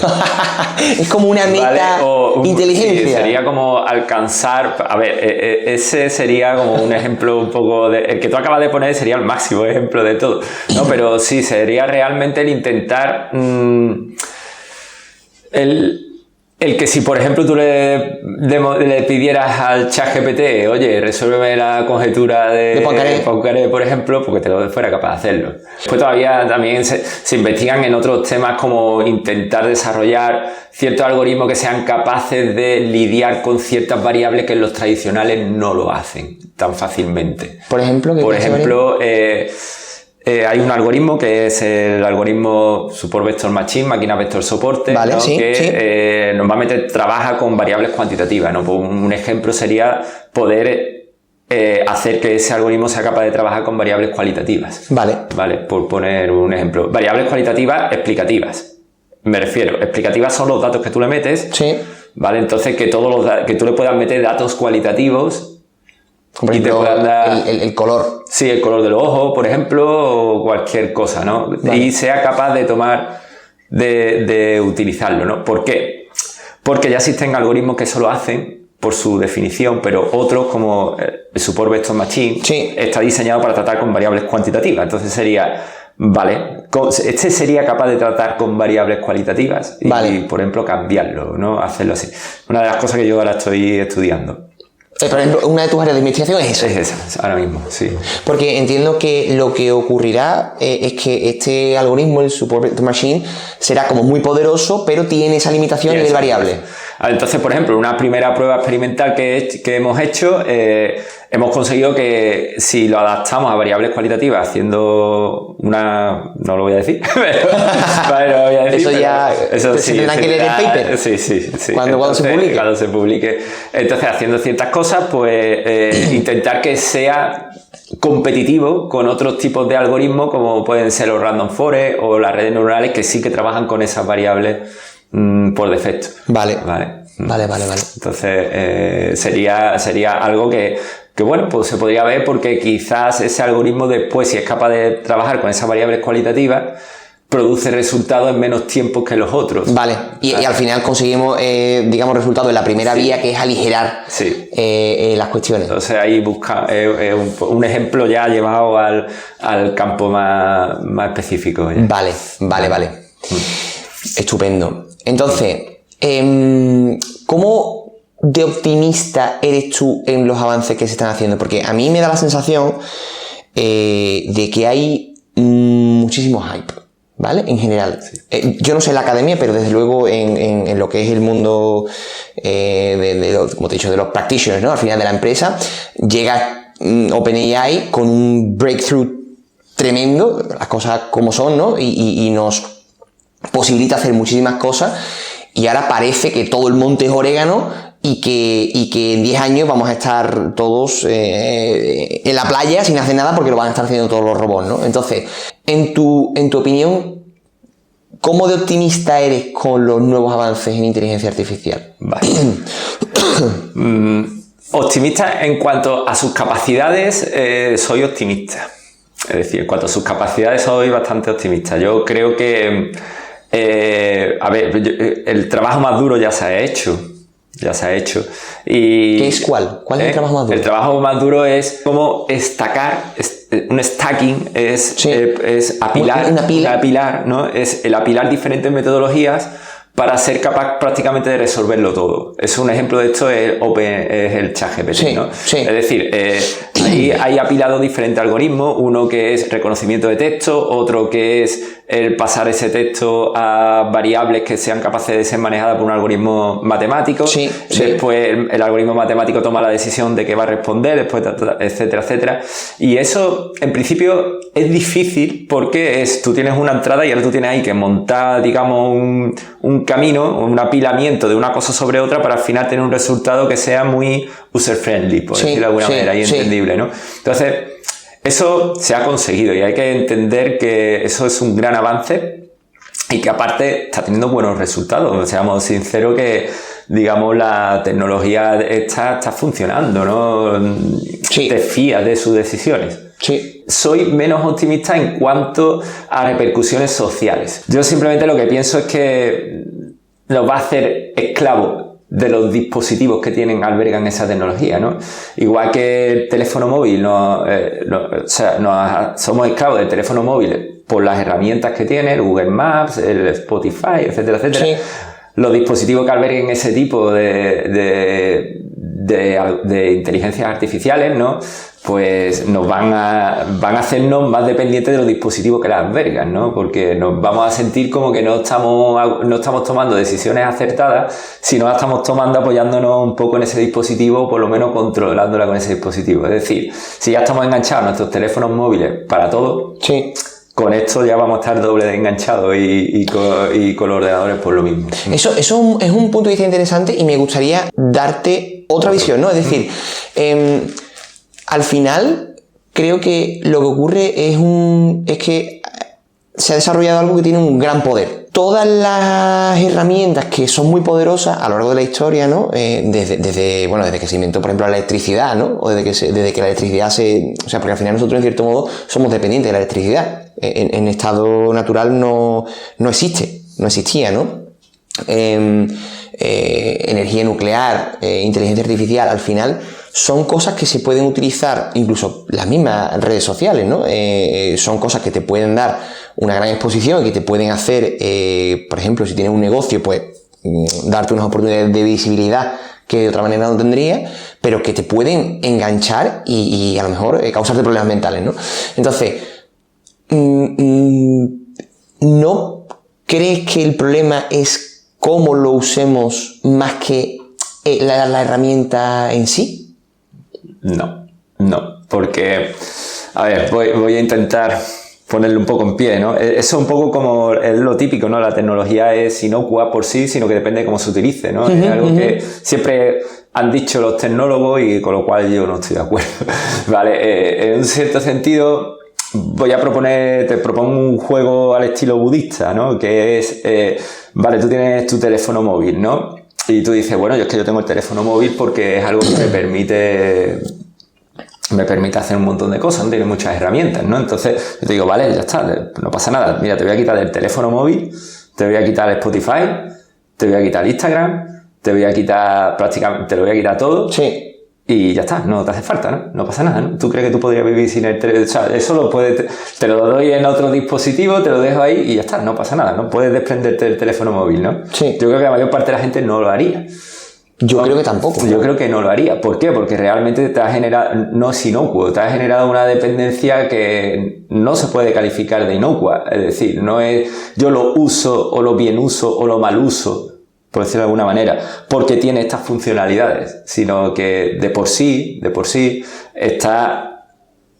Es como una meta inteligencia. Sí, sería como alcanzar... A ver, ese sería como un ejemplo un poco... el que tú acabas de poner sería el máximo ejemplo de todo, ¿no? Pero sí, sería realmente el intentar... El que si, por ejemplo, tú le pidieras al ChatGPT, oye, resuélveme la conjetura de Poincaré, por ejemplo, porque te lo fuera capaz de hacerlo. Después todavía también se investigan en otros temas como intentar desarrollar ciertos algoritmos que sean capaces de lidiar con ciertas variables que los tradicionales no lo hacen tan fácilmente. Por ejemplo, hay un algoritmo que es el algoritmo Support Vector Machine, máquina vector soporte, vale, ¿no? sí, que normalmente trabaja con variables cuantitativas, ¿no? Pues un ejemplo sería poder hacer que ese algoritmo sea capaz de trabajar con variables cualitativas. Vale, por poner un ejemplo. Variables cualitativas explicativas. Me refiero, explicativas son los datos que tú le metes. Sí. Vale, entonces que tú le puedas meter datos cualitativos. Por ejemplo, el color. Sí, el color del ojo, por ejemplo, o cualquier cosa, ¿no? Vale. Y sea capaz de utilizarlo, ¿no? ¿Por qué? Porque ya existen algoritmos que eso lo hacen por su definición, pero otros, como el Support Vector Machine, está diseñado para tratar con variables cuantitativas. Entonces sería, vale, este sería capaz de tratar con variables cualitativas y, por ejemplo, cambiarlo, ¿no? Hacerlo así. Una de las cosas que yo ahora estoy estudiando. Por ejemplo, una de tus áreas de investigación es esa. Es esa, ahora mismo, sí. Porque entiendo que lo que ocurrirá es que este algoritmo, el Support Vector Machine, será como muy poderoso, pero tiene esa limitación a nivel variable. Entonces, por ejemplo, una primera prueba experimental que hemos hecho, hemos conseguido que si lo adaptamos a variables cualitativas haciendo una... No lo voy a decir, pero lo voy a decir. Eso ya... Eso sí, se tendrá que leer el paper. Sí. Cuando se publique. Cuando se publique. Entonces, haciendo ciertas cosas, pues intentar que sea competitivo con otros tipos de algoritmos como pueden ser los random forest o las redes neuronales que sí que trabajan con esas variables por defecto. Vale. Vale. Entonces sería algo que bueno, pues se podría ver porque quizás ese algoritmo después, si es capaz de trabajar con esas variables cualitativas, produce resultados en menos tiempo que los otros. Vale, y al final conseguimos, digamos, resultados en la primera vía, que es aligerar las cuestiones. Entonces ahí busca un ejemplo ya llevado al campo más específico. ¿Ya? Vale. Estupendo. Entonces, ¿cómo de optimista eres tú en los avances que se están haciendo? Porque a mí me da la sensación de que hay muchísimo hype, ¿vale? En general. Sí. Yo no sé en la academia, pero desde luego en lo que es el mundo como te he dicho, de los practitioners, ¿no? Al final de la empresa, llega OpenAI con un breakthrough tremendo, las cosas como son, ¿no? Y nos posibilita hacer muchísimas cosas, y ahora parece que todo el monte es orégano y que en 10 años vamos a estar todos en la playa sin hacer nada porque lo van a estar haciendo todos los robots, ¿no? Entonces, en tu opinión, ¿cómo de optimista eres con los nuevos avances en inteligencia artificial? Vale. Optimista en cuanto a sus capacidades, soy optimista. Es decir, en cuanto a sus capacidades soy bastante optimista. Yo creo que el trabajo más duro ya se ha hecho. Y ¿qué es cuál? ¿Cuál es el trabajo más duro? El trabajo más duro es cómo estacar. Un stacking es apilar, ¿no? Es el apilar diferentes metodologías para ser capaz prácticamente de resolverlo todo. Es un ejemplo de esto, es el ChatGPT, ¿no? Sí. Es decir, ahí hay apilado diferentes algoritmos, uno que es reconocimiento de texto, otro que es el pasar ese texto a variables que sean capaces de ser manejadas por un algoritmo matemático. Después el algoritmo matemático toma la decisión de qué va a responder, después, etcétera, etcétera. Y eso, en principio, es difícil porque tú tienes una entrada y ahora tú tienes ahí que montar, digamos, un camino, un apilamiento de una cosa sobre otra para al final tener un resultado que sea muy user-friendly, por decirlo de alguna manera, y entendible, ¿no? Entonces, eso se ha conseguido y hay que entender que eso es un gran avance y que aparte está teniendo buenos resultados. Seamos sinceros que, digamos, la tecnología está funcionando, ¿no? Sí. Te fías de sus decisiones. Sí. Soy menos optimista en cuanto a repercusiones sociales. Yo simplemente lo que pienso es que nos va a hacer esclavos de los dispositivos que albergan esa tecnología, ¿no? Igual que el teléfono móvil, somos esclavos del teléfono móvil por las herramientas que tiene, el Google Maps, el Spotify, etcétera, etcétera. Sí. Los dispositivos que alberguen ese tipo de inteligencias artificiales, no, pues nos van a hacernos más dependientes de los dispositivos que las albergan, ¿no? Porque nos vamos a sentir como que no estamos tomando decisiones acertadas, sino las estamos tomando apoyándonos un poco en ese dispositivo, por lo menos controlándola con ese dispositivo. Es decir, si ya estamos enganchados a nuestros teléfonos móviles para todo, sí, con esto ya vamos a estar doble de enganchados y con los ordenadores por lo mismo. Eso es un punto de vista interesante y me gustaría darte otra visión, ¿no? Es decir, al final creo que lo que ocurre es que se ha desarrollado algo que tiene un gran poder. Todas las herramientas que son muy poderosas a lo largo de la historia, ¿no? Desde que se inventó, por ejemplo, la electricidad, ¿no? O desde que la electricidad porque al final nosotros, en cierto modo, somos dependientes de la electricidad. En estado natural no existía, ¿no? Energía nuclear, inteligencia artificial, al final son cosas que se pueden utilizar, incluso las mismas redes sociales, ¿no? Son cosas que te pueden dar una gran exposición y que te pueden hacer, por ejemplo, si tienes un negocio, pues darte unas oportunidades de visibilidad que de otra manera no tendría, pero que te pueden enganchar y a lo mejor causarte problemas mentales, ¿no? Entonces, ¿no crees que el problema es cómo lo usemos más que la herramienta en sí? No, porque, a ver, voy a intentar ponerle un poco en pie, ¿no? Eso es un poco como es lo típico, ¿no? La tecnología es inocua por sí, sino que depende de cómo se utilice, ¿no? Es algo que siempre han dicho los tecnólogos y con lo cual yo no estoy de acuerdo, ¿vale? En un cierto sentido, te propongo un juego al estilo budista, ¿no? Que es, vale, tú tienes tu teléfono móvil, ¿no? Y tú dices, bueno, yo tengo el teléfono móvil porque es algo que me permite hacer un montón de cosas, ¿no? Tiene muchas herramientas, ¿no? Entonces yo te digo, vale, ya está, no pasa nada. Mira, te voy a quitar el teléfono móvil, te voy a quitar Spotify, te voy a quitar Instagram, te lo voy a quitar todo. Sí. Y ya está, no te hace falta, ¿no? No pasa nada, ¿no? ¿Tú crees que tú podrías vivir sin el teléfono? O sea, eso te lo doy en otro dispositivo, te lo dejo ahí y ya está, no pasa nada, ¿no? Puedes desprenderte del teléfono móvil, ¿no? Sí. Yo creo que la mayor parte de la gente no lo haría. Yo creo que tampoco. Yo creo que no lo haría. ¿Por qué? Porque realmente te ha generado, no es inocuo, te ha generado una dependencia que no se puede calificar de inocua. Es decir, no es yo lo uso o lo bien uso o lo mal uso, por decirlo de alguna manera, porque tiene estas funcionalidades, sino que de por sí está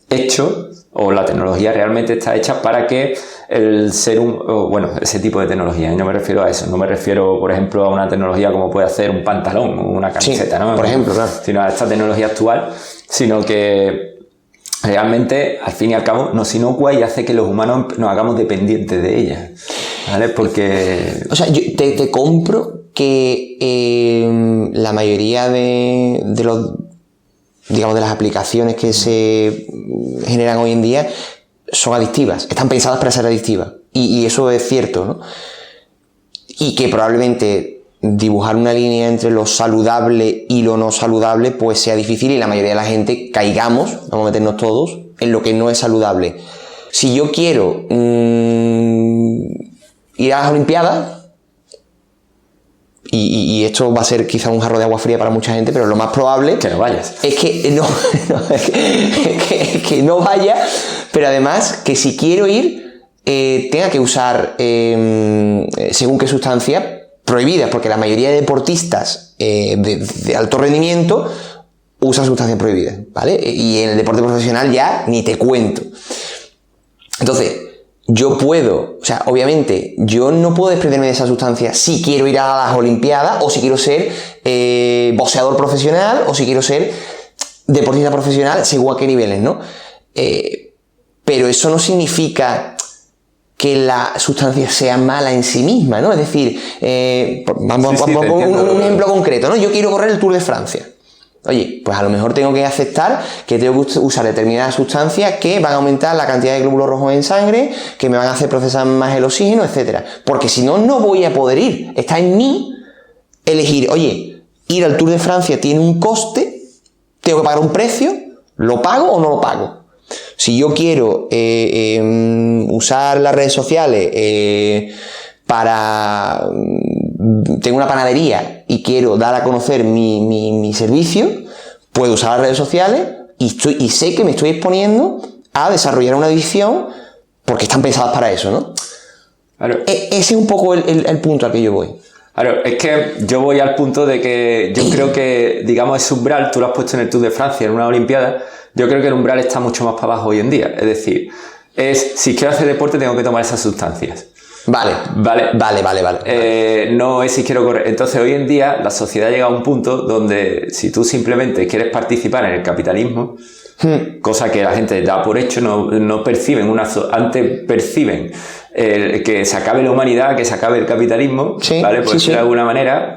hecho, o la tecnología realmente está hecha para que ese tipo de tecnología, y no me refiero a eso, no me refiero, por ejemplo, a una tecnología como puede hacer un pantalón o una camiseta, sí, ¿no? Por ejemplo, claro. Sino a esta tecnología actual, sino que realmente, al fin y al cabo, nos inocua y hace que los humanos nos hagamos dependientes de ella, ¿vale? Porque... O sea, yo te compro que la mayoría de las aplicaciones que se generan hoy en día son adictivas, están pensadas para ser adictivas. Y eso es cierto, ¿no? Y que probablemente dibujar una línea entre lo saludable y lo no saludable pues sea difícil y la mayoría de la gente caigamos, vamos a meternos todos, en lo que no es saludable. Si yo quiero ir a las Olimpiadas, y esto va a ser quizá un jarro de agua fría para mucha gente, pero lo más probable que no vayas. Es que no vaya, pero además que si quiero ir tenga que usar según qué sustancias prohibidas, porque la mayoría de deportistas de alto rendimiento usan sustancias prohibidas, ¿vale? Y en el deporte profesional ya ni te cuento. Entonces, obviamente, yo no puedo desprenderme de esa sustancia si quiero ir a las Olimpiadas, o si quiero ser boxeador profesional, o si quiero ser deportista profesional, según a qué niveles, ¿no? Pero eso no significa que la sustancia sea mala en sí misma, ¿no? Es decir, vamos a poner un ejemplo concreto, ¿no? Yo quiero correr el Tour de Francia. Oye, pues a lo mejor tengo que aceptar que tengo que usar determinadas sustancias que van a aumentar la cantidad de glóbulos rojos en sangre, que me van a hacer procesar más el oxígeno, etcétera. Porque si no, no voy a poder ir. Está en mí elegir, oye, ir al Tour de Francia tiene un coste, tengo que pagar un precio, ¿lo pago o no lo pago? Si yo quiero usar las redes sociales tengo una panadería y quiero dar a conocer mi servicio, puedo usar las redes sociales y sé que me estoy exponiendo a desarrollar una adicción porque están pensadas para eso, ¿no? Claro. Ese es un poco el punto al que yo voy. Claro, es que yo voy al punto de que yo creo que, digamos, ese umbral, tú lo has puesto en el Tour de Francia, en una Olimpiada, yo creo que el umbral está mucho más para abajo hoy en día. Es decir, si quiero hacer deporte tengo que tomar esas sustancias. Vale. No es si quiero correr. Entonces, hoy en día, la sociedad llega a un punto donde si tú simplemente quieres participar en el capitalismo, cosa que la gente da por hecho, no perciben, antes perciben que se acabe la humanidad, que se acabe el capitalismo, sí, ¿vale? Por decirlo de alguna manera,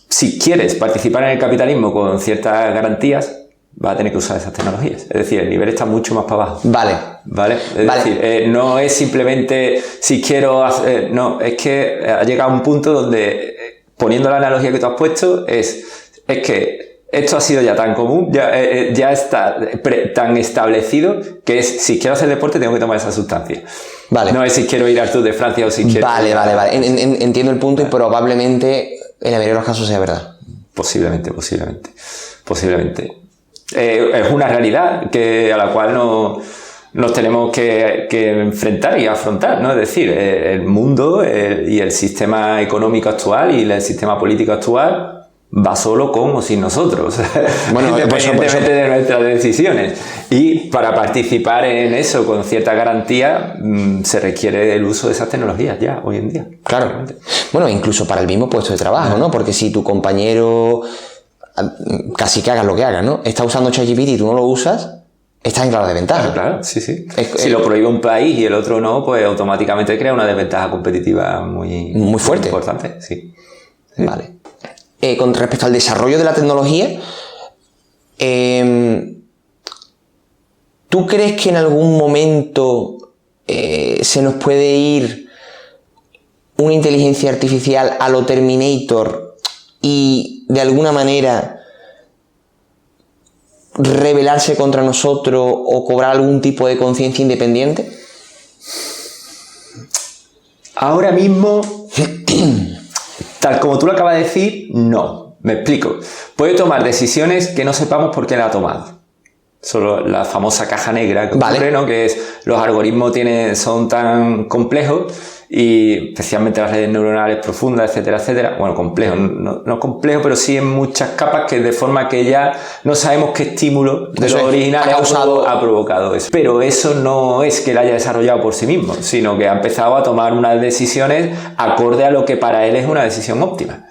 si quieres participar en el capitalismo con ciertas garantías, vas a tener que usar esas tecnologías. Es decir, el nivel está mucho más para abajo. ¿Vale? Es decir, no es simplemente si quiero hacer... no, es que ha llegado a un punto donde, poniendo la analogía que tú has puesto, es que esto ha sido ya tan común, ya está tan establecido, que es, si quiero hacer deporte tengo que tomar esa sustancia. Vale. No es si quiero ir al Tour de Francia o si quiero... Vale. Entiendo el punto y probablemente en la mayoría de los casos sea verdad. Posiblemente. Es una realidad a la cual nos tenemos que enfrentar y afrontar, ¿no? Es decir, el mundo y el sistema económico actual y el sistema político actual va solo con o sin nosotros, bueno, independientemente de nuestras decisiones. Y para participar en eso con cierta garantía se requiere el uso de esas tecnologías ya, hoy en día. Claro. Bueno, incluso para el mismo puesto de trabajo, ¿no? Porque si tu compañero, casi que hagas lo que hagas, ¿no?, está usando ChatGPT y tú no lo usas, estás en clara desventaja. Claro, sí. Si lo prohíbe un país y el otro no, pues automáticamente crea una desventaja competitiva muy fuerte. Muy importante, sí. Vale. Con respecto al desarrollo de la tecnología, ¿tú crees que en algún momento se nos puede ir una inteligencia artificial a lo Terminator y de alguna manera rebelarse contra nosotros o cobrar algún tipo de conciencia independiente? Ahora mismo, tal como tú lo acabas de decir, no. Me explico. Puede tomar decisiones que no sepamos por qué la ha tomado. Solo la famosa caja negra que ocurre, ¿no? Que es, los algoritmos son tan complejos, y especialmente las redes neuronales profundas, etcétera. Bueno, complejos, no complejos, pero sí en muchas capas, que de forma que ya no sabemos qué estímulo de los originales ha provocado eso. Pero eso no es que él haya desarrollado por sí mismo, sino que ha empezado a tomar unas decisiones acorde a lo que para él es una decisión óptima.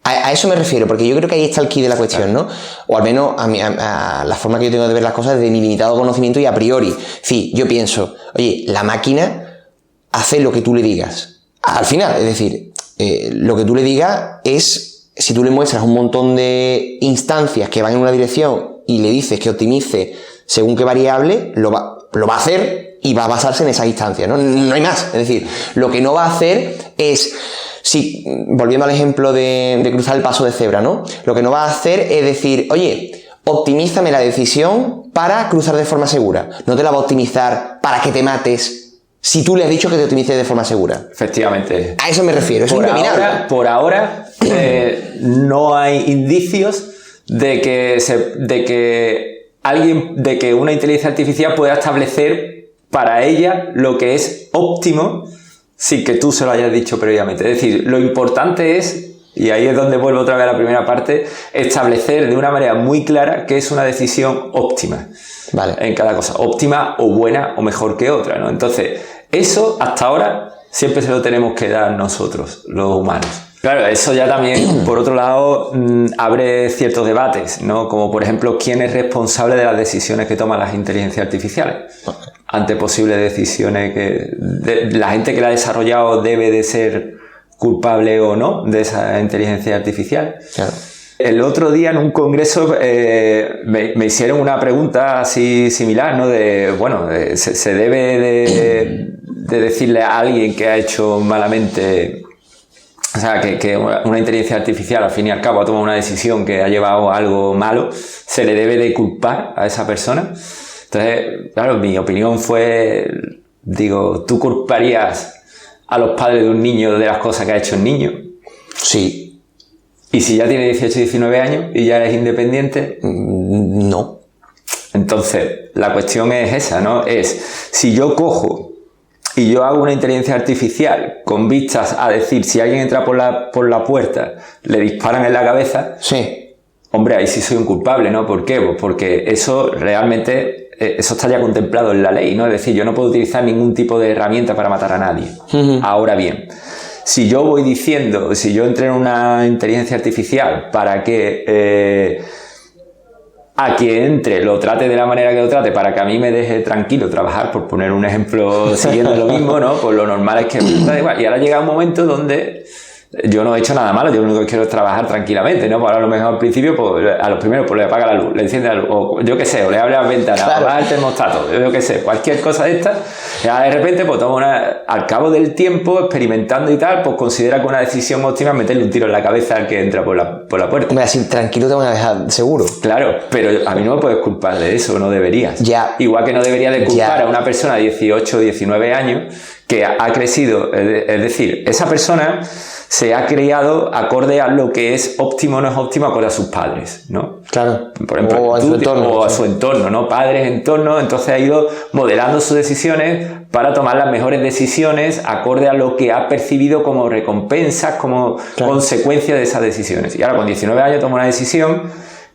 A eso me refiero, porque yo creo que ahí está el quid de la cuestión, ¿no? O al menos a la forma que yo tengo de ver las cosas desde mi limitado conocimiento y a priori. Sí, yo pienso, oye, la máquina hace lo que tú le digas. Al final, es decir, lo que tú le digas es, si tú le muestras un montón de instancias que van en una dirección y le dices que optimice según qué variable, lo va a hacer y va a basarse en esas instancias, ¿no? No hay más. Es decir, lo que no va a hacer es... Sí, volviendo al ejemplo de cruzar el paso de cebra, ¿no? Lo que no va a hacer es decir, oye, optimízame la decisión para cruzar de forma segura. No te la va a optimizar para que te mates si tú le has dicho que te optimice de forma segura. Una A eso me refiero, es indominable. Por ahora no hay indicios de que una inteligencia artificial pueda establecer para ella lo que es óptimo sin que tú se lo hayas dicho previamente. Es decir, lo importante es, y ahí es donde vuelvo otra vez a la primera parte, establecer de una manera muy clara qué es una decisión óptima. Vale. En cada cosa. Óptima o buena o mejor que otra, ¿no? Entonces, eso hasta ahora siempre se lo tenemos que dar nosotros, los humanos. Claro, eso ya también, por otro lado, abre ciertos debates, ¿no? Como, por ejemplo, ¿quién es responsable de las decisiones que toman las inteligencias artificiales? ante posibles decisiones la gente que la ha desarrollado debe de ser culpable o no de esa inteligencia artificial. Claro. El otro día en un congreso me hicieron una pregunta así similar, ¿no? ¿Se debe de decirle a alguien que ha hecho malamente, o sea, que una inteligencia artificial al fin y al cabo ha tomado una decisión que ha llevado a algo malo, se le debe de culpar a esa persona? Entonces, claro, mi opinión fue, digo, ¿tú culparías a los padres de un niño de las cosas que ha hecho el niño? Sí. ¿Y si ya tiene 18, 19 años y ya es independiente? No. Entonces, la cuestión es esa, ¿no? Es, si yo cojo y yo hago una inteligencia artificial con vistas a decir, si alguien entra por la puerta, le disparan en la cabeza, sí. Hombre, ahí sí soy un culpable, ¿no? ¿Por qué? Pues porque eso realmente, eso está ya contemplado en la ley, ¿no? Es decir, yo no puedo utilizar ningún tipo de herramienta para matar a nadie. Ahora bien, si yo voy diciendo, si yo entreno una inteligencia artificial para que a quien entre lo trate de la manera que lo trate, para que a mí me deje tranquilo trabajar, por poner un ejemplo siguiendo lo mismo, ¿no? Pues lo normal es que me da igual. Y ahora llega un momento donde yo no he hecho nada malo, yo lo único que quiero es trabajar tranquilamente, ¿no? Pues ahora a lo mejor al principio, pues a los primeros pues le apaga la luz, le enciende la luz, o yo qué sé, o le abre las ventanas, claro, o baja el termostato, yo qué sé, cualquier cosa de esta, ya de repente, pues al cabo del tiempo, experimentando y tal, pues considera que una decisión óptima es meterle un tiro en la cabeza al que entra por la puerta. Hombre, así tranquilo te van a dejar seguro. Claro, pero a mí no me puedes culpar de eso, no deberías. Ya. Igual que no debería de culpar a una persona de 18 o 19 años que ha crecido, es decir, esa persona se ha criado acorde a lo que es óptimo o no es óptimo acorde a sus padres, ¿no? Claro. Por ejemplo, o a su entorno. O a su entorno, ¿no? Padres, entorno, entonces ha ido modelando sus decisiones para tomar las mejores decisiones acorde a lo que ha percibido como recompensas, como consecuencia de esas decisiones. Y ahora con 19 años toma una decisión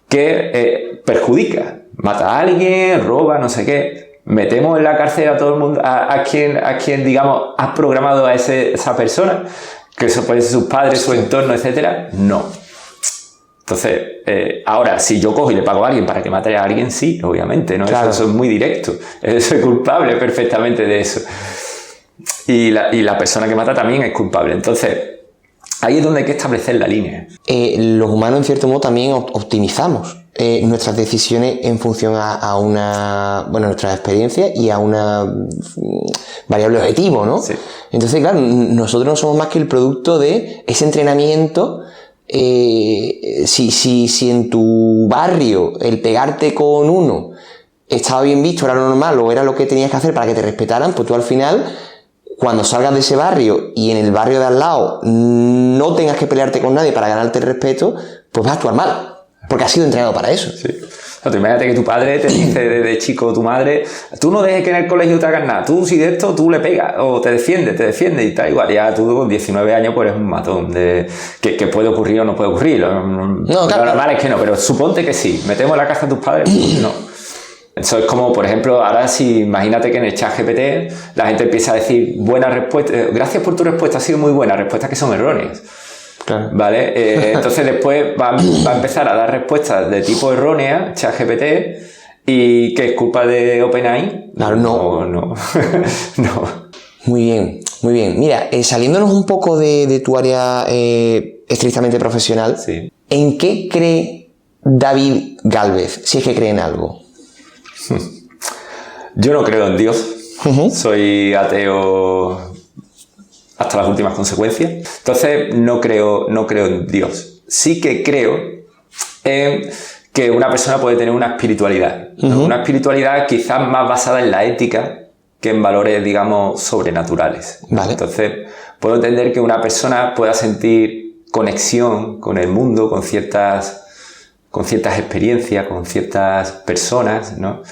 que perjudica, mata a alguien, roba, no sé qué. Metemos en la cárcel a todo el mundo, a quien digamos, has programado a esa persona, que eso puede ser sus padres, su entorno, etcétera. No. Entonces, ahora, si yo cojo y le pago a alguien para que mate a alguien, sí, obviamente, ¿no? Claro. Eso es muy directo. Soy culpable perfectamente de eso. Y la persona que mata también es culpable. Entonces, ahí es donde hay que establecer la línea. Los humanos, en cierto modo, también optimizamos nuestras decisiones en función a nuestra experiencia y a una variable objetivo, ¿no? Sí. Entonces, claro, nosotros no somos más que el producto de ese entrenamiento. Si en tu barrio el pegarte con uno estaba bien visto, era lo normal o era lo que tenías que hacer para que te respetaran, pues tú al final, cuando salgas de ese barrio y en el barrio de al lado no tengas que pelearte con nadie para ganarte el respeto, pues vas a actuar mal. Porque has sido entrenado para eso. Sí. O sea, imagínate que tu padre te dice desde chico, tu madre, tú no dejes que en el colegio te hagan nada, tú si de esto, tú le pegas, o te defiende y tal, igual, ya tú con 19 años pues eres un matón, que puede ocurrir o no puede ocurrir, No, claro, lo normal es que no, pero suponte que sí, metemos en la casa a tus padres, no. Eso es como, por ejemplo, ahora si imagínate que en el ChatGPT la gente empieza a decir buenas respuestas, gracias por tu respuesta, ha sido muy buena, respuestas que son erróneas. Claro. ¿Vale? Entonces después va a empezar a dar respuestas de tipo errónea, ChatGPT, y que es culpa de OpenAI. Claro, no. No. Muy bien, muy bien. Mira, saliéndonos un poco de tu área estrictamente profesional, sí. ¿En qué cree David Gálvez? Si es que cree en algo. Yo no creo en Dios. Soy ateo hasta las últimas consecuencias. Entonces no creo en Dios. Sí que creo en que una persona puede tener una espiritualidad, ¿no? Una espiritualidad quizás más basada en la ética que en valores, digamos, sobrenaturales. Vale. Entonces puedo entender que una persona pueda sentir conexión con el mundo, con ciertas experiencias, con ciertas personas, ¿no?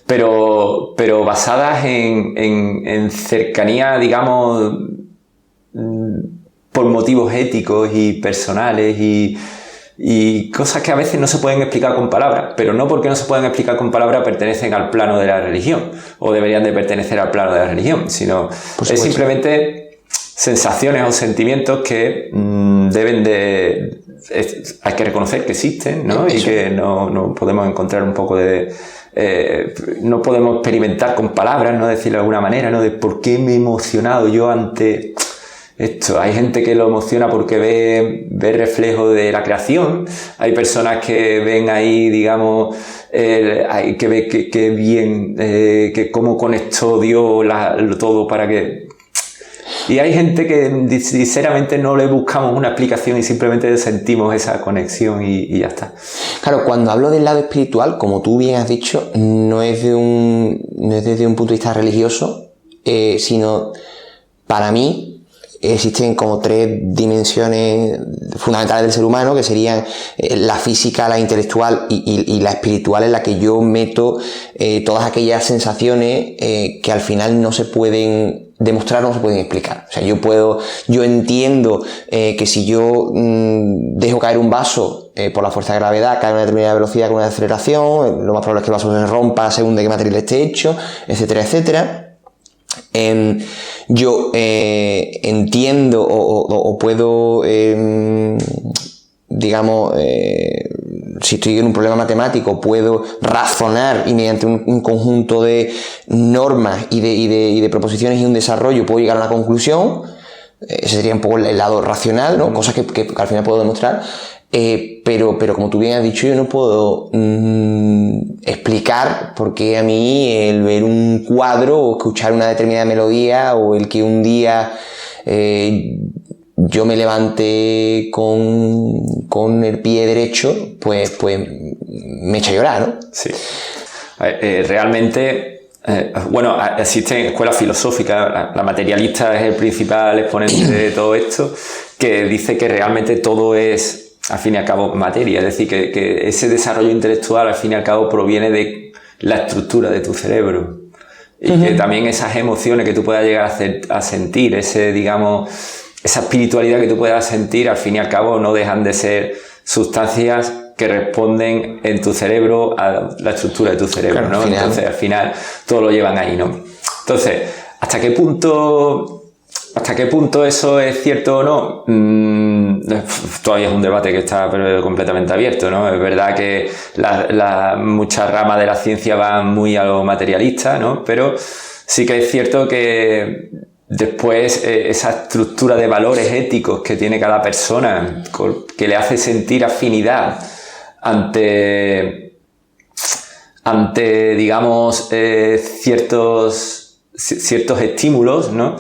Pero basadas en cercanía, digamos, por motivos éticos y personales y cosas que a veces no se pueden explicar con palabras, pero no porque no se puedan explicar con palabras pertenecen al plano de la religión o deberían de pertenecer al plano de la religión, sino es simplemente sensaciones o sentimientos que hay que reconocer que existen, ¿no? Y que no podemos encontrar un poco de no podemos experimentar con palabras, ¿no? Decirlo de alguna manera, ¿no? De por qué me he emocionado yo ante esto. Hay gente que lo emociona porque ve reflejo de la creación. Hay personas que ven ahí, digamos, que ve que bien, que cómo conectó Dios todo para que... Y hay gente que sinceramente no le buscamos una explicación y simplemente sentimos esa conexión y ya está. Claro, cuando hablo del lado espiritual, como tú bien has dicho, no es desde un punto de vista religioso, sino para mí existen como 3 dimensiones fundamentales del ser humano, que serían la física, la intelectual y la espiritual, en la que yo meto todas aquellas sensaciones que al final no se pueden demostrar, no se pueden explicar. O sea, yo entiendo que si yo dejo caer un vaso por la fuerza de gravedad, cae a una determinada velocidad con una aceleración, lo más probable es que el vaso se rompa según de qué material esté hecho, etcétera, etcétera. Yo entiendo o puedo, digamos, si estoy en un problema matemático, puedo razonar y mediante un conjunto de normas y de proposiciones y un desarrollo puedo llegar a una conclusión. Ese sería un poco el lado racional, ¿no? Cosas que al final puedo demostrar. Pero como tú bien has dicho, yo no puedo explicar por qué a mí el ver un cuadro o escuchar una determinada melodía o el que un día yo me levante con el pie derecho, pues me echa a llorar, ¿no? Sí. Realmente, bueno, existen escuelas filosóficas, la materialista es el principal exponente de todo esto, que dice que realmente todo es, al fin y al cabo, materia. Es decir, que ese desarrollo intelectual, al fin y al cabo, proviene de la estructura de tu cerebro. Y que también esas emociones que tú puedas llegar a sentir, digamos, esa espiritualidad que tú puedas sentir, al fin y al cabo, no dejan de ser sustancias que responden en tu cerebro a la estructura de tu cerebro, claro, ¿no? Entonces, al final, todo lo llevan ahí, ¿no? Entonces, ¿hasta qué punto eso es cierto o no? Todavía es un debate que está completamente abierto, ¿no? Es verdad que muchas ramas de la ciencia van muy a lo materialista, ¿no? Pero sí que es cierto que después esa estructura de valores éticos que tiene cada persona, que le hace sentir afinidad ante digamos, ciertos estímulos, ¿no?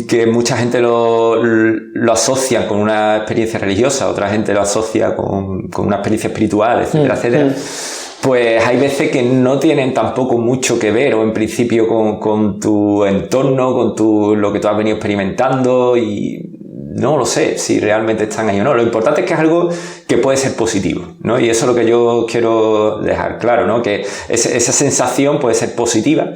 Que mucha gente lo asocia con una experiencia religiosa, otra gente lo asocia con una experiencia espiritual, etcétera, etcétera. Pues hay veces que no tienen tampoco mucho que ver, o en principio con tu entorno, con lo que tú has venido experimentando, y no lo sé si realmente están ahí o no. Lo importante es que es algo que puede ser positivo, ¿no? Y eso es lo que yo quiero dejar claro, ¿no? Que esa sensación puede ser positiva.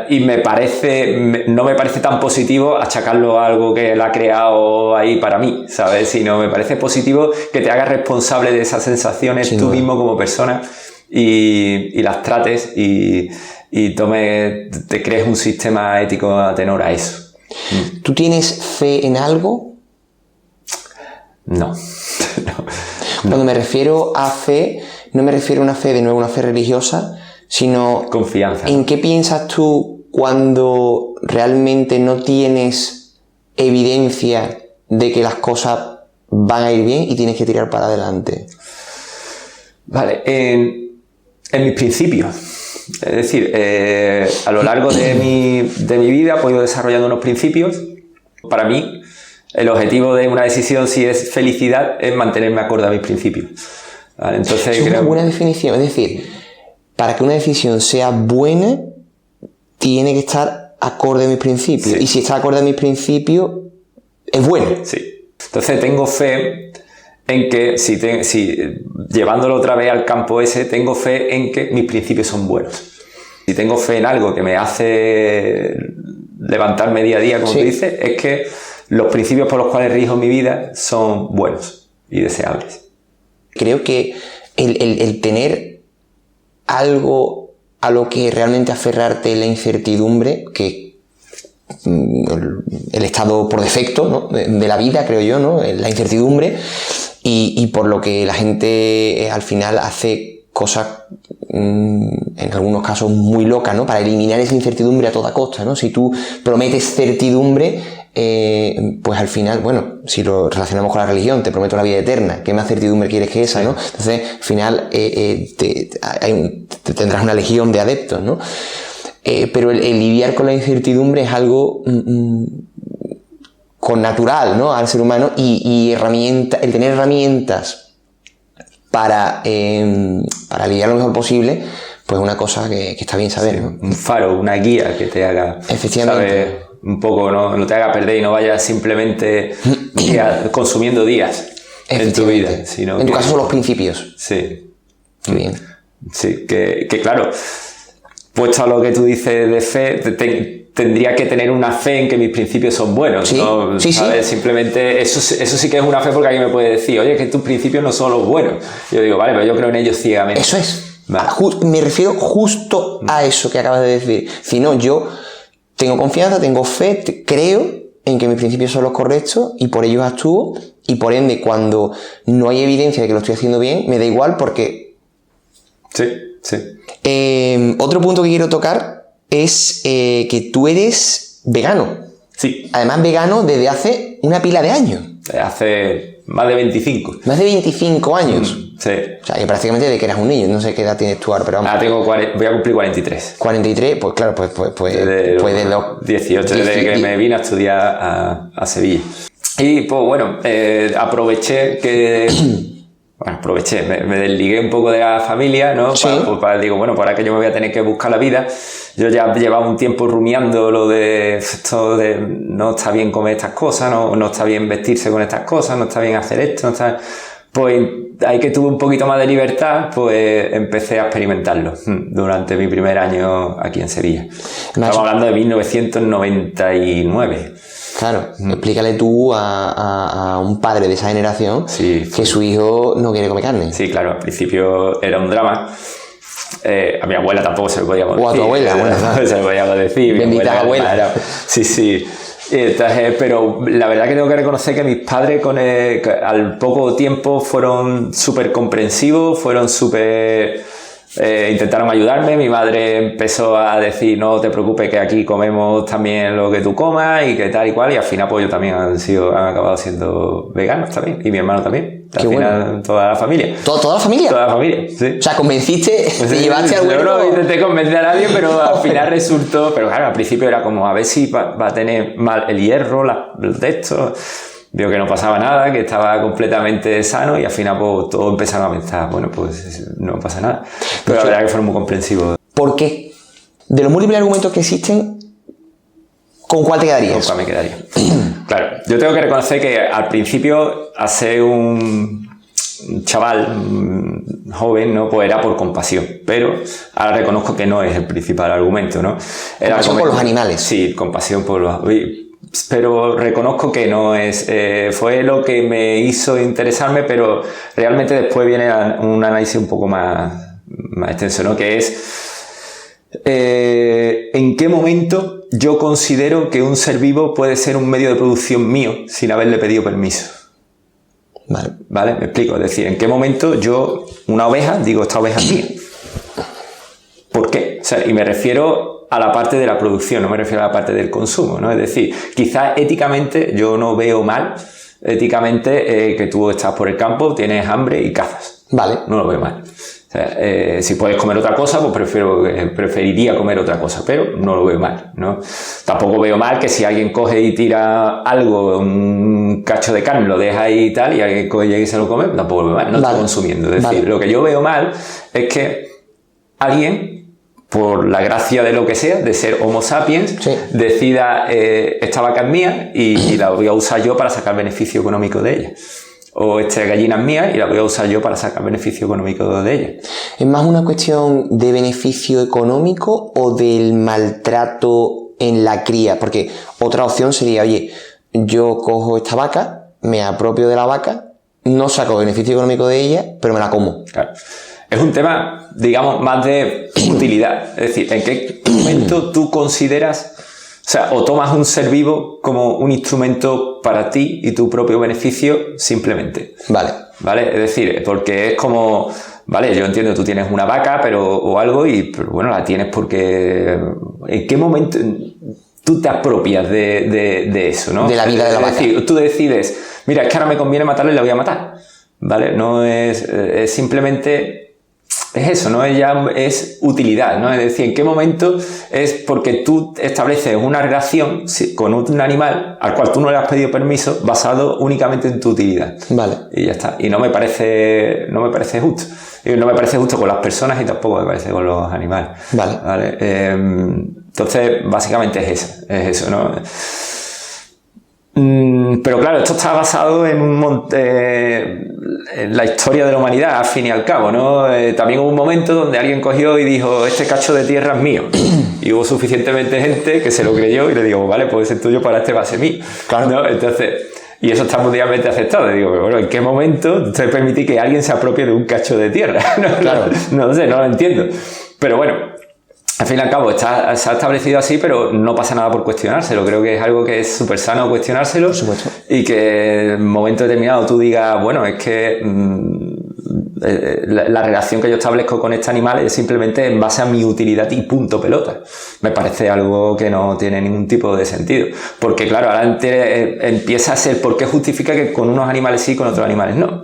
Y no me parece tan positivo achacarlo a algo que él ha creado ahí para mí, ¿sabes? Sino me parece positivo que te hagas responsable de esas sensaciones tú mismo como persona y las trates y te crees un sistema ético a tenor a eso. ¿Tú tienes fe en algo? No. Cuando me refiero a fe, no me refiero a una fe, de nuevo, una fe religiosa, sino confianza. ¿En qué piensas tú cuando realmente no tienes evidencia de que las cosas van a ir bien y tienes que tirar para adelante? Vale, en mis principios. Es decir, a lo largo de mi vida he ido desarrollando unos principios. Para mí, el objetivo de una decisión, si es felicidad, es mantenerme acorde a mis principios. ¿Vale? Entonces, es una buena definición. Es decir, para que una decisión sea buena, tiene que estar acorde a mis principios. Sí. Y si está acorde a mis principios, es bueno. Sí. Entonces tengo fe en que, si llevándolo otra vez al campo ese, tengo fe en que mis principios son buenos. Si tengo fe en algo que me hace levantarme día a día, como tú dices, es que los principios por los cuales rijo mi vida son buenos y deseables. Creo que el tener algo a lo que realmente aferrarte, la incertidumbre, que el estado por defecto, ¿no? de la vida, creo yo, ¿no? La incertidumbre, y por lo que la gente al final hace cosas en algunos casos muy locas, ¿no? Para eliminar esa incertidumbre a toda costa, ¿no? Si tú prometes certidumbre, pues al final, bueno, si lo relacionamos con la religión, te prometo la vida eterna, ¿qué más certidumbre quieres que esa, no? Entonces, al final tendrás una legión de adeptos, ¿no? Pero el lidiar con la incertidumbre es algo connatural, ¿no? Al ser humano y el tener herramientas para lidiar lo mejor posible, pues una cosa que está bien saber, ¿no? Un faro, una guía que te haga, efectivamente, ¿sabes? Un poco, no te haga perder y no vayas simplemente consumiendo días en tu vida, sino en tu caso son los principios. Sí. Qué bien. Sí, que claro, puesto a lo que tú dices de fe, tendría que tener una fe en que mis principios son buenos, sí, ¿no? Sí, ¿sabes? sí. Simplemente eso sí que es una fe, porque alguien me puede decir, oye, que tus principios no son los buenos. Yo digo, vale, pero yo creo en ellos ciegamente. Eso es. Vale. Me refiero justo a eso que acabas de decir. Si no, yo tengo confianza, tengo fe, creo en que mis principios son los correctos y por ellos actúo, y por ende, cuando no hay evidencia de que lo estoy haciendo bien, me da igual porque... Sí. Otro punto que quiero tocar es que tú eres vegano. Sí. Además, vegano desde hace una pila de años. Hace más de 25. Más de 25 años. Sí. O sea, que prácticamente desde que eras un niño. No sé qué edad tienes tú ahora, pero vamos. Voy a cumplir 43. 43, pues claro, pues desde los 18, desde que me vine a estudiar a Sevilla. Y pues bueno, aproveché que... Bueno, me desligué un poco de la familia, ¿no? Sí. Digo, bueno, para que yo me voy a tener que buscar la vida. Yo ya llevaba un tiempo rumiando lo de esto de no está bien comer estas cosas, no está bien vestirse con estas cosas, no está bien hacer esto, no está... Pues ahí que tuve un poquito más de libertad, pues empecé a experimentarlo durante mi primer año aquí en Sevilla. Estamos hablando de 1999. Claro, explícale tú a un padre de esa generación que su hijo no quiere comer carne. Sí, claro, al principio era un drama. A mi abuela tampoco se lo podíamos decir. O a tu abuela, bueno, claro. Se lo podíamos decir. Bendita abuela. Sí. Entonces, pero la verdad que tengo que reconocer que mis padres al poco tiempo fueron súper comprensivos, fueron súper... intentaron ayudarme. Mi madre empezó a decir, no te preocupes que aquí comemos también lo que tú comas y que tal y cual, y al final pues yo también han acabado siendo veganos también, y mi hermano también. Al final, bueno. Toda la familia. ¿Toda la familia? Toda la familia, sí. O sea, convenciste, te llevaste al huerto. Yo no intenté convencer a nadie, pero al final resultó, pero claro, al principio era como a ver si va a tener mal el hierro, los de estos. Vio que no pasaba nada, que estaba completamente sano, y al final pues todos empezaron a pensar, bueno, pues no pasa nada. Pero la verdad que fueron muy comprensivos. ¿Por qué? De los múltiples argumentos que existen, ¿con cuál te quedarías? ¿Con cuál me quedaría? Claro, yo tengo que reconocer que al principio, a ser un chaval joven, ¿no? Pues era por compasión, pero ahora reconozco que no es el principal argumento, ¿no? Compasión por los animales. Sí, compasión por los... Pero reconozco que no es... fue lo que me hizo interesarme, pero realmente después viene un análisis un poco más extenso, ¿no? Que es... ¿en qué momento yo considero que un ser vivo puede ser un medio de producción mío sin haberle pedido permiso? ¿Vale? Me explico. Es decir, ¿en qué momento yo, una oveja, digo, esta oveja es mía? ¿Por qué? O sea, y me refiero a la parte de la producción, no me refiero a la parte del consumo, ¿no? Es decir, quizás éticamente yo no veo mal, que tú estás por el campo, tienes hambre y cazas. Vale. No lo veo mal. O sea, si puedes comer otra cosa, pues preferiría comer otra cosa, pero no lo veo mal, ¿no? Tampoco veo mal que si alguien coge y tira algo, un cacho de carne, lo deja ahí y tal, y alguien coge y se lo come, tampoco lo veo mal, no está consumiendo. Es decir, lo que yo veo mal es que alguien, por la gracia de lo que sea, de ser Homo sapiens, decida, esta vaca es mía y la voy a usar yo para sacar beneficio económico de ella. O esta gallina es mía y la voy a usar yo para sacar beneficio económico de ella. ¿Es más una cuestión de beneficio económico o del maltrato en la cría? Porque otra opción sería, oye, yo cojo esta vaca, me apropio de la vaca, no saco beneficio económico de ella, pero me la como. Claro. Es un tema, digamos, más de utilidad. Es decir, ¿en qué momento tú consideras, o sea, o tomas un ser vivo como un instrumento para ti y tu propio beneficio simplemente? Vale. ¿vale? Es decir, porque es como, vale, yo entiendo, tú tienes una vaca o algo pero bueno, la tienes porque... ¿En qué momento tú te apropias de eso, ¿no? De la vida de la vaca. Es decir, tú decides, mira, es que ahora me conviene matarla y la voy a matar, ¿vale? No es simplemente... Es eso, ¿no? Es utilidad, ¿no? Es decir, ¿en qué momento es porque tú estableces una relación con un animal al cual tú no le has pedido permiso basado únicamente en tu utilidad? Vale. Y ya está. Y no me parece justo. Y no me parece justo con las personas y tampoco me parece con los animales. Vale. Entonces, básicamente es eso, ¿no? Pero claro, esto está basado en la historia de la humanidad, al fin y al cabo, ¿no? También hubo un momento donde alguien cogió y dijo, este cacho de tierra es mío. Y hubo suficientemente gente que se lo creyó y le digo, vale, pues es tuyo, para este va a ser mío. Claro. ¿No? Entonces, y eso está mundialmente aceptado. Y digo, bueno, ¿en qué momento usted permite que alguien se apropie de un cacho de tierra? Claro. No lo sé, no lo entiendo. Pero bueno, al fin y al cabo se ha establecido así, pero no pasa nada por cuestionárselo. Creo que es algo que es súper sano cuestionárselo. Por supuesto. Y que en un momento determinado tú digas, bueno, es que la relación que yo establezco con este animal es simplemente en base a mi utilidad y punto pelota. Me parece algo que no tiene ningún tipo de sentido. Porque claro, ahora empieza a ser por qué justifica que con unos animales sí y con otros animales no.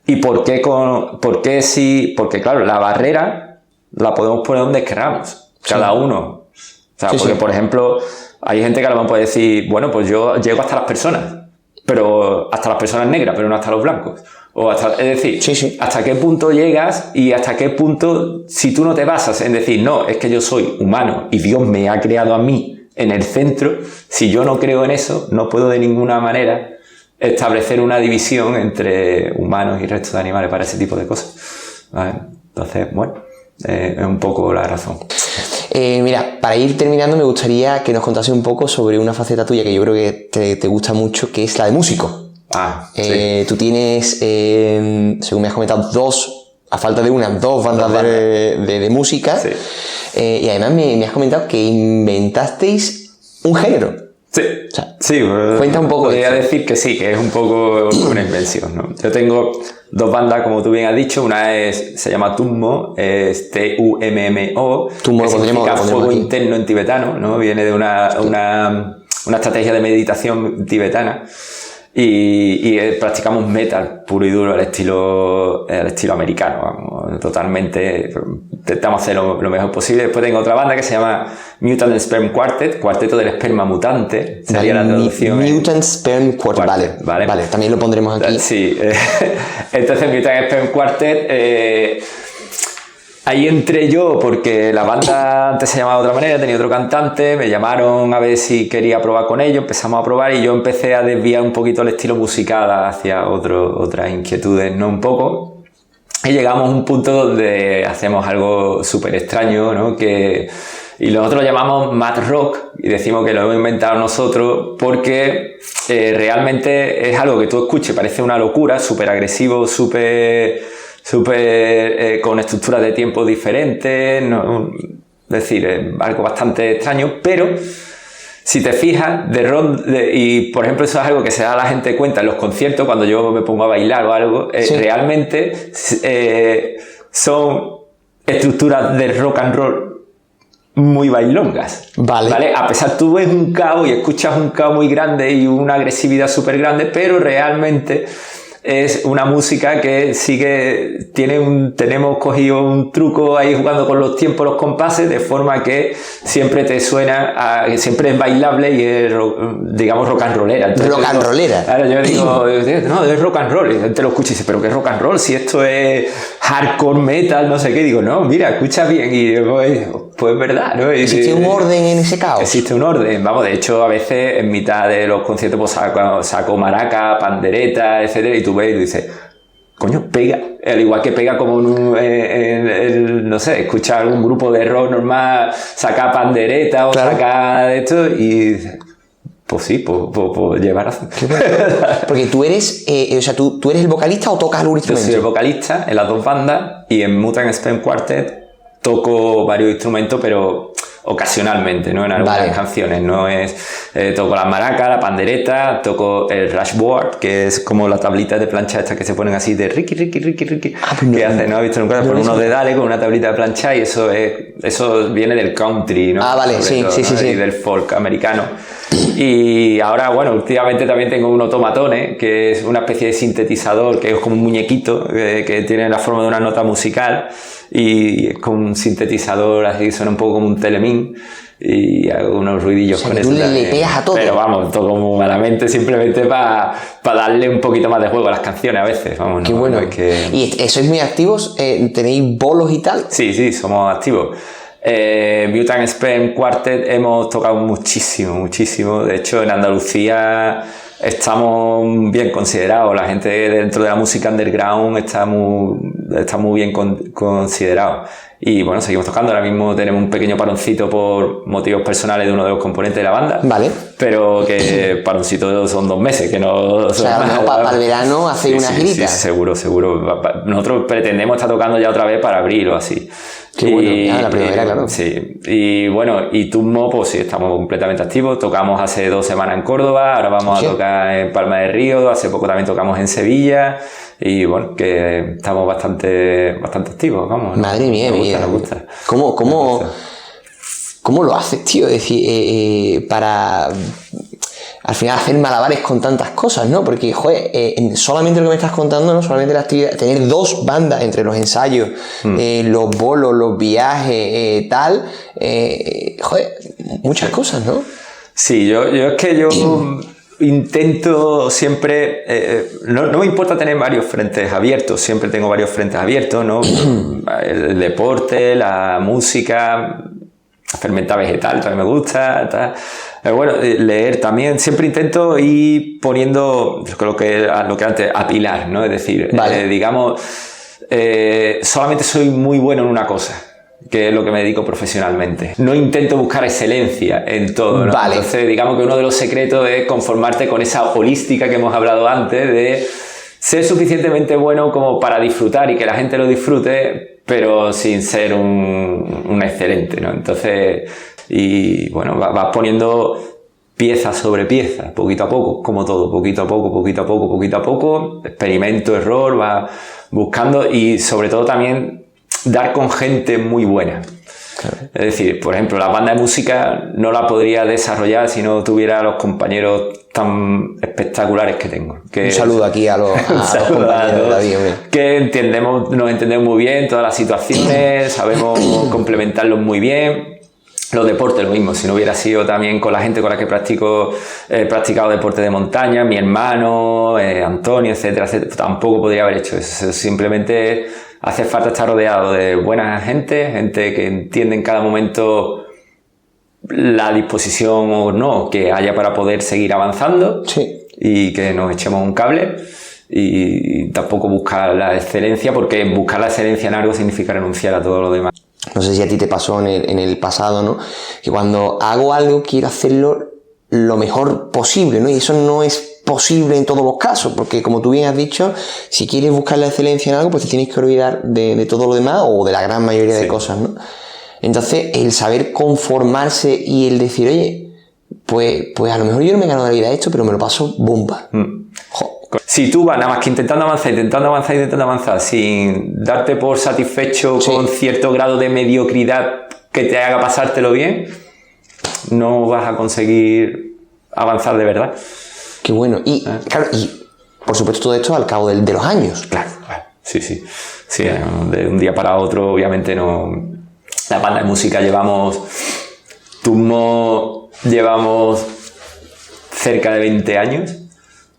Y por qué sí, porque claro, la barrera la podemos poner donde queramos. Cada uno. O sea, porque, por ejemplo, hay gente que a lo mejor puede decir, bueno, pues yo llego hasta las personas, pero hasta las personas negras, pero no hasta los blancos. Es decir, hasta qué punto llegas y hasta qué punto, si tú no te basas en decir, no, es que yo soy humano y Dios me ha creado a mí en el centro, si yo no creo en eso, no puedo de ninguna manera establecer una división entre humanos y resto de animales para ese tipo de cosas. ¿Vale? Entonces, bueno, es un poco la razón. Mira, para ir terminando me gustaría que nos contase un poco sobre una faceta tuya que yo creo que te gusta mucho, que es la de músico. Sí. Tú tienes, según me has comentado, a falta de dos bandas de música. Sí. Y además me has comentado que inventasteis un género. Sí, o sea, sí. Cuenta un poco. Podría decir que sí, que es un poco una invención, ¿no? Yo tengo dos bandas, como tú bien has dicho. Una se llama Tummo, es T-U-M-M-O, Tummo, que significa fuego aquí. interno en tibetano, ¿no? Viene de una estrategia de meditación tibetana. Y practicamos metal puro y duro al estilo americano, vamos, totalmente. Intentamos hacer lo mejor posible. Después tengo otra banda que se llama Mutant Sperm Quartet, Cuarteto del Esperma Mutante, sería la traducción. Mutant Sperm Quartet, vale, también lo pondremos aquí. Sí, entonces Mutant Sperm Quartet, ahí entré yo porque la banda antes se llamaba de otra manera, tenía otro cantante, me llamaron a ver si quería probar con ellos, empezamos a probar y yo empecé a desviar un poquito el estilo musical hacia otras inquietudes, ¿no? Un poco. Y llegamos a un punto donde hacemos algo súper extraño, ¿no? Y nosotros lo llamamos Mad Rock y decimos que lo hemos inventado nosotros porque realmente es algo que tú escuches, parece una locura, súper agresivo, con estructuras de tiempo diferentes, ¿no? Es decir, algo bastante extraño, pero si te fijas, y por ejemplo eso es algo que se da a la gente cuenta en los conciertos, cuando yo me pongo a bailar o algo, realmente son estructuras de rock and roll muy bailongas. Vale. A pesar, tú ves un caos y escuchas un caos muy grande y una agresividad súper grande, pero realmente es una música que tenemos cogido un truco ahí jugando con los tiempos, los compases, de forma que siempre te suena, que siempre es bailable y es, digamos, rock and rollera. Rock and rollera. Claro, yo digo, no, es rock and roll. Y la gente lo escucha y dice, ¿pero qué rock and roll? Si esto es hardcore metal, no sé qué. Digo, no, mira, escucha bien. Y pues es verdad, ¿no? ¿Existe un orden en ese caos? Existe un orden. Vamos, de hecho, a veces en mitad de los conciertos pues saco maraca, pandereta, etcétera, y tú ves y dices, coño, pega. Al igual que pega como no sé, escuchar algún grupo de rock normal, saca pandereta o saca esto y dices, pues sí, pues lleva razón. Porque tú eres, ¿tú eres el vocalista o tocas algún instrumento? Yo soy el vocalista en las dos bandas y en Mutant Sperm Quartet toco varios instrumentos, pero ocasionalmente, ¿no? En algunas canciones, no es... toco la maraca, la pandereta, toco el rushboard, que es como la tablita de plancha esta que se ponen así de Ricky, que hace, ¿no? ¿Has visto nunca? Por unos dedales con una tablita de plancha y eso viene del country, ¿no? Vale, sí. Y del folk americano. Y ahora, bueno, últimamente también tengo un Otomatone, que es una especie de sintetizador, que es como un muñequito, que tiene la forma de una nota musical, y es como un sintetizador, así suena un poco como un Telemín, y hago unos ruidillos con eso. Tú le pegas a todo. Pero vamos, todo como malamente, simplemente para darle un poquito más de juego a las canciones a veces. Vamos, qué bueno. Es que... ¿Y sois muy activos? ¿Tenéis bolos y tal? Sí, somos activos. Mutant Spem Quartet hemos tocado muchísimo. De hecho, en Andalucía estamos bien considerados. La gente dentro de la música underground está muy bien considerado. Y bueno, seguimos tocando. Ahora mismo tenemos un pequeño paroncito por motivos personales de uno de los componentes de la banda. Vale. Pero que paroncito son 2 meses, que no... O sea, para el verano hacéis unas giritas. Sí, seguro. Nosotros pretendemos estar tocando ya otra vez para abril o así. Qué bueno, ya la primavera, claro. Sí, y bueno, y Tummo, pues sí, estamos completamente activos. Tocamos hace 2 semanas en Córdoba, ahora vamos a tocar en Palma de Río, hace poco también tocamos en Sevilla, y bueno, que estamos bastante activos, vamos. Madre mía, nos gusta. ¿Cómo lo haces, tío? Es decir, para... al final hacer malabares con tantas cosas, ¿no? Porque, joder, solamente lo que me estás contando, ¿no? Solamente la actividad, tener 2 bandas entre los ensayos, los bolos, los viajes, tal, joder, muchas cosas, ¿no? Sí, yo intento siempre, no me importa tener varios frentes abiertos, siempre tengo varios frentes abiertos, ¿no? El deporte, la música, fermentar vegetal también me gusta, tal. Bueno, leer también, siempre intento ir poniendo lo que antes, apilar, ¿no? Es decir, digamos, solamente soy muy bueno en una cosa, que es lo que me dedico profesionalmente. No intento buscar excelencia en todo, ¿no? Vale. Entonces, digamos que uno de los secretos es conformarte con esa holística que hemos hablado antes, de ser suficientemente bueno como para disfrutar y que la gente lo disfrute, pero sin ser un excelente, ¿no? Entonces, y bueno, vas poniendo pieza sobre pieza, poquito a poco, como todo, poquito a poco, experimento, error, vas buscando, y sobre todo también dar con gente muy buena. Claro. Es decir, por ejemplo, la banda de música no la podría desarrollar si no tuviera a los compañeros tan espectaculares que tengo. Un saludo aquí a los compañeros de David. Que nos entendemos muy bien todas las situaciones, sabemos complementarlos muy bien. Los deportes, lo mismo. Si no hubiera sido también con la gente con la que he practicado deporte de montaña, mi hermano, Antonio, etcétera, tampoco podría haber hecho eso. Simplemente hace falta estar rodeado de buena gente que entiende en cada momento la disposición o no que haya para poder seguir avanzando. Sí. Y que nos echemos un cable, y tampoco buscar la excelencia, porque buscar la excelencia en algo significa renunciar a todo lo demás. No sé si a ti te pasó en el pasado, ¿no? Que cuando hago algo quiero hacerlo lo mejor posible, ¿no? Y eso no es posible en todos los casos, porque como tú bien has dicho, si quieres buscar la excelencia en algo, pues te tienes que olvidar de todo lo demás, o de la gran mayoría de cosas, ¿no? Entonces, el saber conformarse y el decir, oye, pues a lo mejor yo no me gano la vida esto, pero me lo paso bomba. Si tú vas nada más que intentando avanzar sin darte por satisfecho con cierto grado de mediocridad que te haga pasártelo bien, no vas a conseguir avanzar de verdad. Qué bueno. Y claro, y por supuesto todo esto al cabo de los años. Claro. Sí. De un día para otro, obviamente no. La banda de música llevamos cerca de 20 años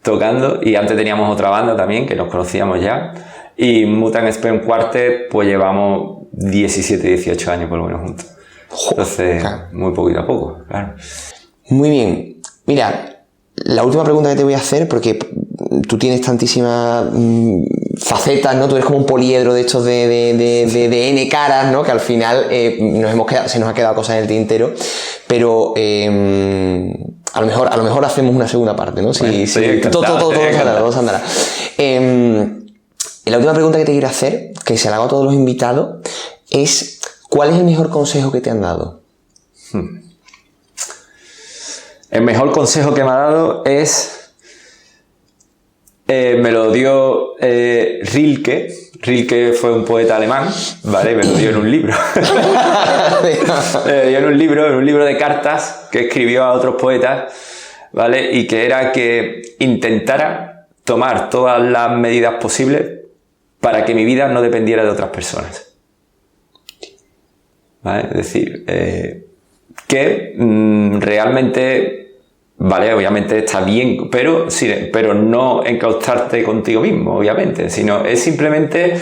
tocando, y antes teníamos otra banda también que nos conocíamos ya, y Mutant Spem Quartet pues llevamos 17, 18 años por lo menos juntos. Entonces, muy poquito a poco, claro. Muy bien. Mira, la última pregunta que te voy a hacer, porque tú tienes tantísimas facetas, ¿no? Tú eres como un poliedro de estos de N caras, ¿no? Que al final se nos ha quedado cosas en el tintero, pero a lo mejor hacemos una segunda parte, ¿no? Todo andará. La última pregunta que te quiero hacer, que se la hago a todos los invitados, es ¿cuál es el mejor consejo que te han dado? El mejor consejo que me ha dado es... me lo dio Rilke. Rilke fue un poeta alemán, ¿vale? Me lo dio en un libro. Me lo dio en un libro de cartas que escribió a otros poetas, ¿vale? Y que era que intentara tomar todas las medidas posibles para que mi vida no dependiera de otras personas. ¿Vale? Es decir, que realmente, vale, obviamente está bien, pero no encaustarte contigo mismo, obviamente, sino es simplemente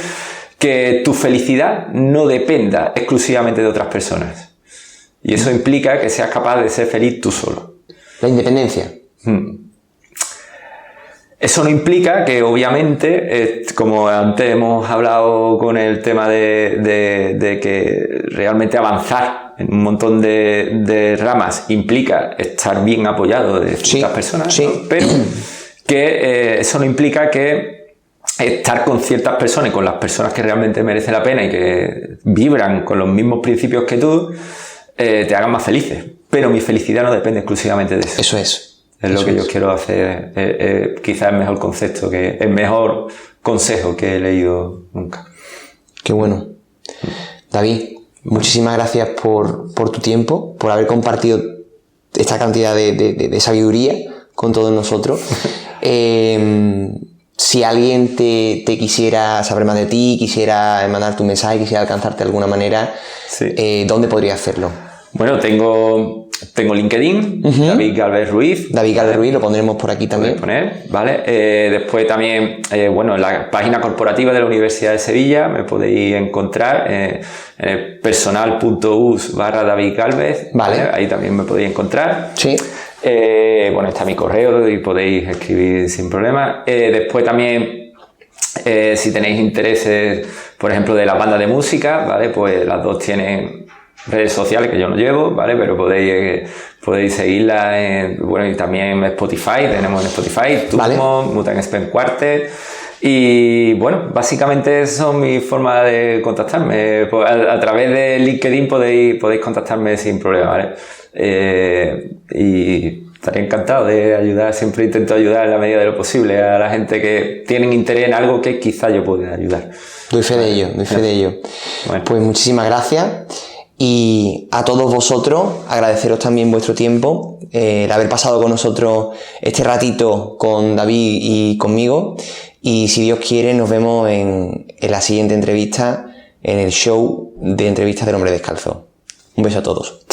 que tu felicidad no dependa exclusivamente de otras personas. Y eso implica que seas capaz de ser feliz tú solo. La independencia. Eso no implica que, obviamente, como antes hemos hablado con el tema de que realmente avanzar en un montón de ramas implica estar bien apoyado de ciertas personas, sí. ¿no? Pero que eso no implica que estar con ciertas personas y con las personas que realmente merecen la pena y que vibran con los mismos principios que tú, te hagan más felices. Pero mi felicidad no depende exclusivamente de eso. Eso es. Es lo que yo quiero hacer. Quizás el mejor concepto, el mejor consejo que he leído nunca. Qué bueno. David, muchísimas gracias por tu tiempo, por haber compartido esta cantidad de sabiduría con todos nosotros. Si alguien te quisiera saber más de ti, quisiera mandarte un mensaje, quisiera alcanzarte de alguna manera, sí. ¿Dónde podría hacerlo? Bueno, tengo LinkedIn, David Gálvez Ruiz. David Gálvez Ruiz, lo pondremos por aquí también. ¿Vale? Después también, en la página corporativa de la Universidad de Sevilla me podéis encontrar en personal.us/David Gálvez. Vale. Ahí también me podéis encontrar. Sí. Está mi correo y podéis escribir sin problema. Después también, si tenéis intereses, por ejemplo, de la banda de música, ¿vale? Pues las dos tienen redes sociales que yo no llevo, ¿vale? Pero podéis seguirla y también en Spotify, tenemos en Spotify, Turmo, vale. Mutant Expen Quartet. Y bueno, básicamente son mis formas de contactarme. A través de LinkedIn podéis contactarme sin problema, ¿vale? Y estaré encantado de ayudar, siempre intento ayudar en la medida de lo posible a la gente que tienen interés en algo que quizá yo pueda ayudar. Doy fe de ello. Bueno. Pues muchísimas gracias. Y a todos vosotros, agradeceros también vuestro tiempo, el haber pasado con nosotros este ratito con David y conmigo. Y si Dios quiere, nos vemos en la siguiente entrevista, en el show de entrevistas del Hombre Descalzo. Un beso a todos.